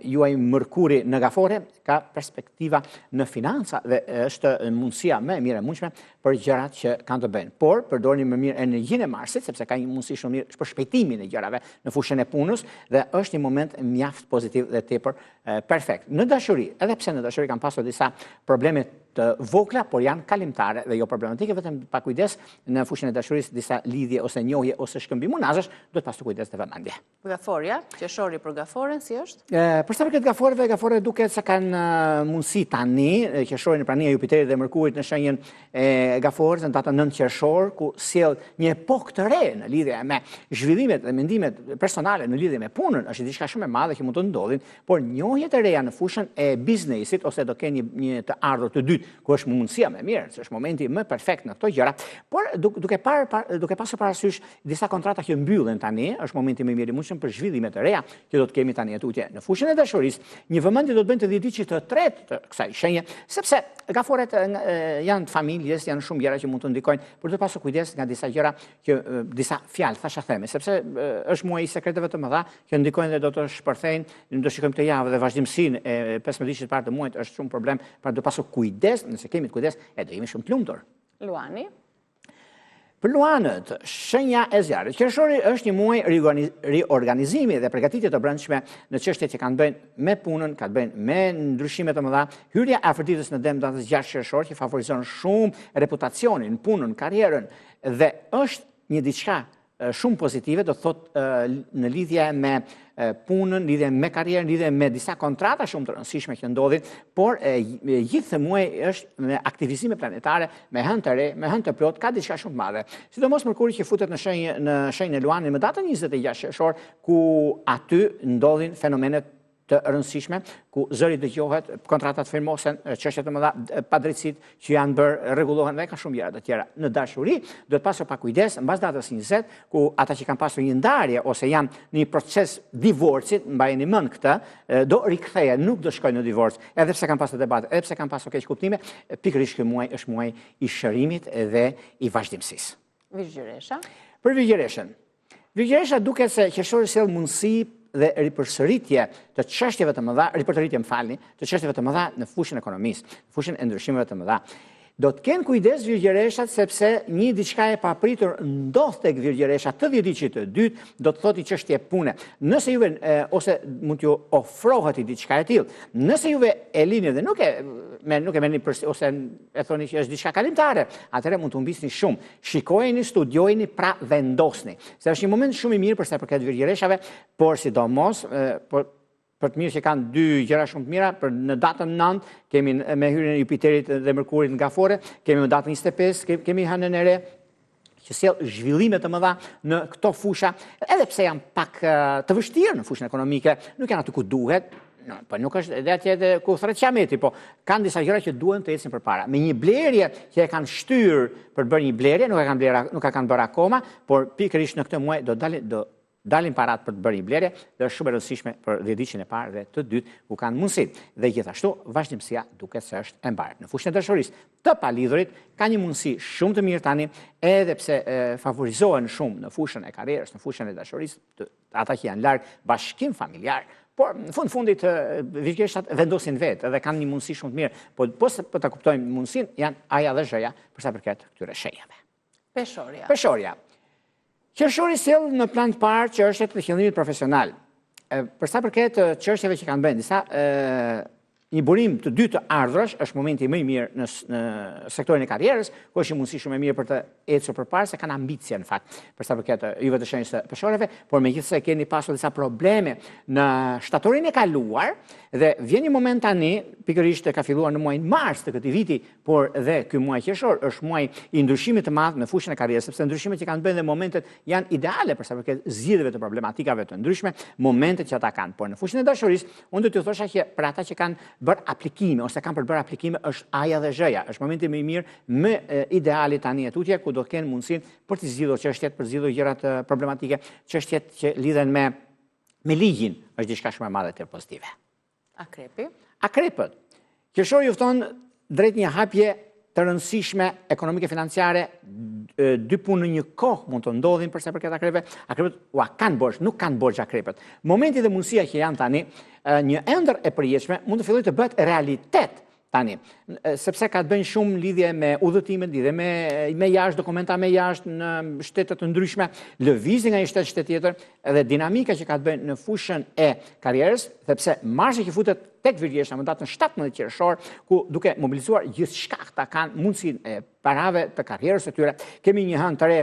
juaj Mërkuri në Gafore ka perspektiva në financa dhe është mundësia më e mirë e mundshme për gjërat që kanë të bëjnë. Por përdorni më mirë energjinë e Marsit, sepse ka një mundësi shumë mirë për shpejtimin e gjërave në fushën e punës dhe është një moment mjaft pozitiv dhe tepër perfekt. Në dashuri, edhe pse në dashuri kanë pasur disa probleme të vogla, por janë kalimtare dhe jo problematike, vetëm pa kujdes në fushën e dashurisë disa lidhje ose njohje ose shkëmbim unazësh, duhet pas të kujdes dhe vëmendje. Gaforja, qershori për Gaforen si është? Për sa përket Gaforeve, Gaforet duket se kanë mundësi tani, qershori në prania e Jupiterit dhe Mërkurit në shenjën e Gaforës në datën 9 qershor, ku sjell një epokë të re në lidhje me zhvillimet dhe mendimet personale në lidhje me punën, është diçka shumë e madhe që mund të ndodhin, por njohjet e reja në fushën e biznesit ose do kenë një të ardhur të dytë, ku është mundësia më mirë, se është momenti më perfekt në këto gjëra, por duke pasur parasysh disa kontrata që mbyllen tani, është momenti më i mirë i mundshëm për zhvillime të reja që do të kemi tani tutje në fushën e dashurisë. Një vëmendje do të bëjnë të dhjetëçit të tretë të kësaj shenje, sepse Gaforet janë të familjes, janë shumë gjëra që mund të ndikojnë, por duhet pasur kujdes nga disa gjëra që disa fjalë thasha theme, sepse është muaj i sekreteve të mëdha që ndikojnë dhe do të shpërthejnë, do shikojmë këtë javë dhe vazhdimsinë e 15 ditësh parë të muajit është shumë problem, pra do pasur kujdes, nëse kemi kujdes, do jemi shumë të lumtur. Luani. Për luanët, shenja e zjarrit. Qershori është një muaj riorganizimi dhe përgatitje të brendshme në çështjet që kanë bëjnë me punën, kanë bëjnë me ndryshime të mëdha. Hyrja e Afroditës në dem datës 6 qershor që favorizon shumë reputacionin, punën, karrierën dhe është një diçka shumë pozitive, do të thotë në lidhje me punën, lidhje me karrierën, lidhje me disa kontrata shumë të rëndësishme që ndodhin, por gjithë muaji është me aktivizime planetare, me hënë të re, me hënë të plot, ka diçka shumë të madhe. Sidomos Mërkuri që futet në shenjën e Luanit më datën 26 qershor, ku aty ndodhin fenomenet të rëndësishme, ku zëri dëgjohet, kontratat firmosen, çështjet e mëdha, padrejtësitë që janë bërë rregullohen dhe ka shumë gjëra të tjera. Në dashuri duhet pasur pa kujdes mbas datës 20, ku ata që kanë pasur një ndarje ose janë në një proces divorcit, mbajeni mend këtë, do rikthehen, nuk do shkojnë në divorc, edhe pse kanë pasur debate, edhe pse kanë pasur keq kuptime, pikërisht ky muaj është muaj i shërimit dhe i vazhdimësisë. Vigjiresha. Për Vigjireshën. Vigjiresha duket se qershori sjell mundësi dhe ripërsëritje të çështjeve të mëdha, të çështjeve të mëdha në fushën e ekonomisë, në fushën e ndryshimeve të mëdha. Do të kenë kujdes Virgjereshat sepse një diçka e papritur ndodh tek Virgjeresha të dhjetëçit të dytë, do të thotë çështje pune. Nëse juve ose mund t'ju ofrohet diçka e tillë, nëse juve e lini dhe nuk e merrni ose e thoni që është diçka kalimtare, atëherë mund të humbisni shumë. Shikojeni, studiojeni, pra vendosni. Se është një moment shumë i mirë për sa i përket Virgjereshave, por sidomos për të mirë që kanë dy gjëra shumë të mira, për në datën 9 kemi me hyrjen e Jupiterit dhe Mërkurit në Gafore, kemi në datën 25 kemi hënën e re, që sjell zhvillime të mëdha në këto fusha, edhe pse janë pak të vështirë në fushën ekonomike, nuk janë aty ku duhet, po nuk është edhe atje ku thret qameti, po kanë disa gjëra që duhen të ecin përpara. Me një blerje që e kanë shtyr për të bërë një blerje, nuk e kanë bërë akoma, por pikërisht në këtë muaj do dalin parat për të bërë një blerje, dhe është shumë e rëndësishme për dhjetëçin e parë dhe të dytë ku kanë mundësi. Dhe gjithashtu vazhdimësia duket se është e mbarë. Në fushën e dashurisë të palidhurit ka një mundësi shumë të mirë tani, edhe pse favorizohen shumë në fushën e karrierës, në fushën e dashurisë, ata që janë larg, bashkim familjar. Por në fundit Virgjereshat vendosin vetë dhe kanë një mundësi shumë të mirë, por po ta kuptojmë mundësinë, janë aja dhe zhëja për sa përket këtyre shenjave. Peshorja. Qershori sjell në plan të parë çështjet e qëllimit profesional. Për sa përket çështjeve që kanë bën disa një burim të dy të ardhurash është momenti më i mirë në sektorin e karrierës, ku është një mundësi shumë e mirë për të ecur përpara se kanë ambicie në fakt, për sa përket juve të shenjës së peshoreve, por megjithëse keni pasur disa probleme në shtatorinë e kaluar dhe vjen një moment tani, pikërisht ka filluar në muajin mars të këtij viti, por dhe ky muaj qershor është muaj i ndryshimit të madh në fushën e karrierës, sepse ndryshimet që kanë bën dhe momentet janë ideale për sa përket zgjidhjeve të problematikave të ndryshme, momentet që ata kanë. Por në fushën e dashurisë, unë do t'ju thosha që për ata që kanë bërë aplikime, ose kanë për bërë aplikime, është aja dhe zhëja. Është momenti më i mirë, më ideali tani e tutje, ku do të kenë mundësinë për të zgjidhur çështjet, për zgjidhur gjërat problematike, çështjet që lidhen me ligjin, është diçka shumë e madhe të pozitive. Akrepi? Akrepët. Qershori ju fton drejt një hapje të rëndësishme ekonomike financiare, dy punë në një kohë mund të ndodhin përsa përket akrepëve. Akrepët kanë borxh, nuk kanë borxh akrepët. Momenti dhe mundësia që janë tani, një ëndër e përjetshme mund të fillojë të bëhet realitet tani, sepse ka të bëjnë shumë lidhje me udhëtimet, lidhje me jashtë, dokumenta me jashtë në shtetet të ndryshme, lëvizje nga një shtet tjetër, edhe dinamika që ka të bëjnë në fushën e karrierës, sepse marshi që futet tek Virgjeshta më datën 17 qershor, ku duke mobilizuar gjithçka ata kanë mundësinë e parave të karrierës së tyre. Kemi një hënë të re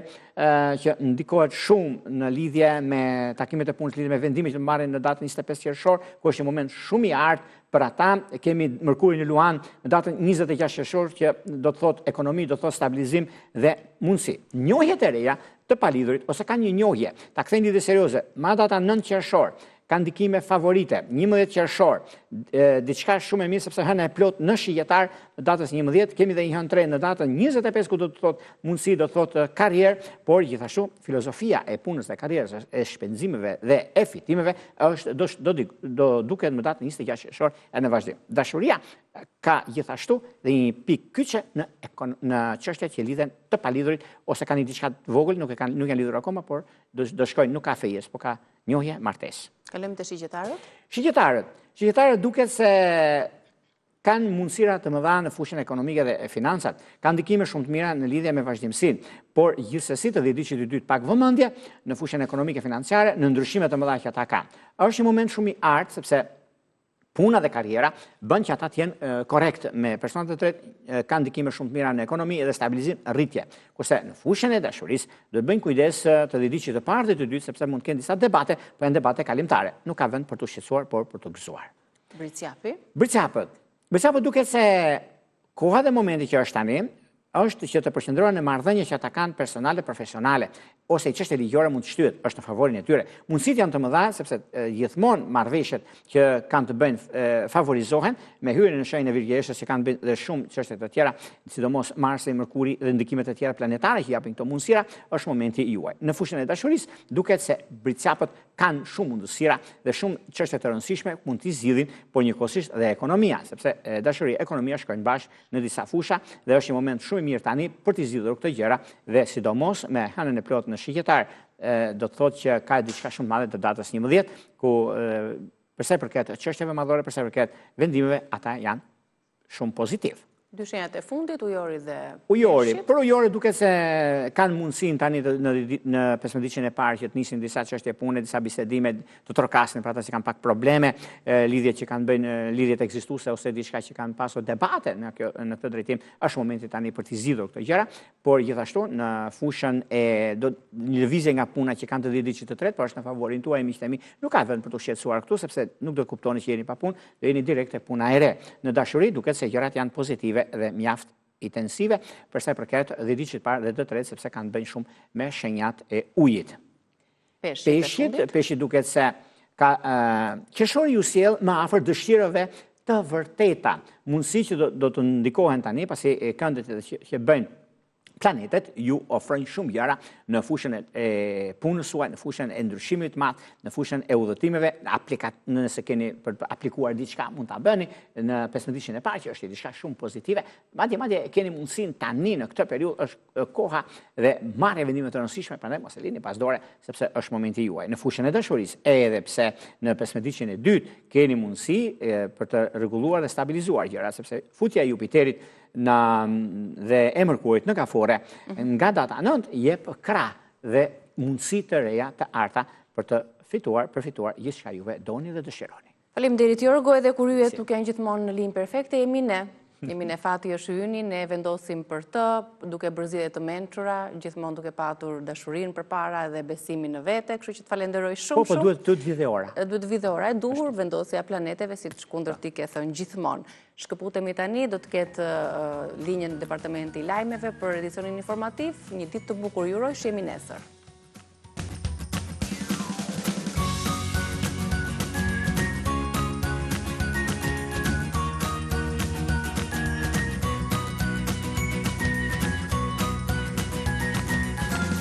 që ndikohet shumë në lidhje me takimet e punës, lidhje me vendimet që marrin në datën 25 qershor, ku është një moment shumë i artë për ata. Kemi Mërkurin në Luan në datën 26 qershor, që do të thotë ekonomi, do të thotë stabilizim dhe mundësi. Njohjet e reja të palidhurit, ose kanë një njohje, ta kthejnë lidhje serioze, ma data 9 qershor, kanë ndikime favorite, 11 qershor, diçka shumë e mirë sepse hëna e plot në shijetar në datës 11, kemi dhe një hënë tre në datën 25 ku do të thotë mundësi, do të thotë karrierë, por gjithashtu filozofia e punës dhe karrierës, e shpenzimeve dhe e fitimeve do duket në datën 26 qershor e në vazhdim. Dashuria ka gjithashtu dhe një pikë kyçe në çështjet që lidhen të palidhurit, ose kanë diçka të vogël, nuk janë lidhur akoma, por do shkojnë, nuk ka fejes, por ka njohje, martesë. Kalojmë te shigjetarët? Shigjetarët duket se kanë mundësira të mëdha në fushën ekonomike dhe finansat, kanë ndikime shumë të mira në lidhje me vazhdimsinë, por gjithsesi të diçka të dytë pak vëmendje në fushën ekonomike financiare, në ndryshimet të mëdha që ata kanë. Është një moment shumë i artë sepse puna dhe karriera bën që ata të jenë korrekt me personat të tretë, kanë ndikime shumë të mira në ekonomi dhe stabilizim, rritje. Kurse në fushën e dashurisë do të bëjnë kujdes të diçka të parë dhe të dytë, sepse mund të kenë disa debate, po janë debate kalimtare. Nuk ka vend për të shqetësuar, por për të gëzuar. Britsapët duket se koha dhe momenti që është tani është që të përqendrohen në marrëdhënie që ata kanë personale, profesionale, ose i çështje ligjore mund të shtyhet, është në favorin e tyre. Mundësitë janë të mëdha sepse gjithmonë marrëveshjet që kanë të bëjnë favorizohen me hyrjen në shenjën e Virgjeshës që kanë bërë dhe shumë çështje të tjera, sidomos Marsi, Mërkuri dhe ndikimet e tjera planetare që japin këto mundësira, është momenti juaj. Në fushën e dashurisë duket se britsapët kanë shumë mundësira dhe shumë çështje të rëndësishme mund t'i zgjidhin, por njëkohësisht dhe ekonomia, sepse dashuria e ekonomia shkojnë bashkë në disa fusha dhe është një moment shumë i mirë tani për t'i zgjidhur këto gjëra dhe sidomos me hënën e plotë në shigjetar, do të thotë që ka diçka shumë madhe të datës 11, ku përsa i përket çështjeve madhore, përsa i përket vendimeve, ata janë shumë pozitiv. Dy shenjat e fundit, ujori dhe ujori. Për ujori duket se kanë mundësinë tani në 15 e parë që të nisin disa çështje pune, disa bisedime të trokasin për ata që kanë pak probleme, lidhjet që kanë bëjnë lidhjet ekzistuese ose diçka që kanë pasur debate në këtë drejtim, është momenti tani për të zgjidhur këto gjëra, por gjithashtu në fushën e një lëvizje nga puna që kanë të diçka të tretë, por është në favorin tuaj, miqtë e mi, nuk ka vend për të shqetësuar këtu sepse nuk do të kuptoni që jeni pa punë, do jeni direkt te puna e re. Në dashuri duket se gjërat janë pozitive dhe mjaft intensive, përsa i përket dhe diçka të parë dhe të tretë, sepse kanë bëjnë shumë me shenjat e ujit. Peshit duket se qershori ju sjell më afër dëshirave të vërteta, mundësi që do të ndikohen tani, pasi këndet që bëjnë planetet ju ofrojnë shumë gjëra në fushën e punës suaj, në fushën e ndryshimit të madh, në fushën e udhëtimeve, nëse keni për të aplikuar diçka mund ta bëni në 15 e parë që është diçka shumë pozitive. Madje keni mundësinë tani në këtë periudhë është koha dhe marrje vendime të rëndësishme, prandaj mos e lini pas dore sepse është momenti juaj. Në fushën e dashurisë, edhe pse në 15 e dytë keni mundësi për të rregulluar dhe stabilizuar gjërat, sepse futja e Jupiterit dhe e Mërkurit në kafore, nga data 9 jep krah dhe mundësi të reja të arta për të përfituar gjithçka juve doni dhe dëshironi. Faleminderit Jorgo, edhe kur yjet nuk janë gjithmonë në linjë perfekte, jemi ne. Jemi ne, fati është yni, ne vendosim për të, duke bërëzide të mençura, gjithmonë duke patur dashurinë përpara dhe besimin në vete, kështu që të falenderoj shumë. Po, duhet vidhe ora. Duhet vidhe ora e duhur, vendosja planeteve, si të shkundër ti ke thënë gjithmonë. Shkëputemi tani, do të ketë linjën Departamenti i Lajmeve për edicionin informativ, një ditë të bukur ju uroj, shihemi nesër.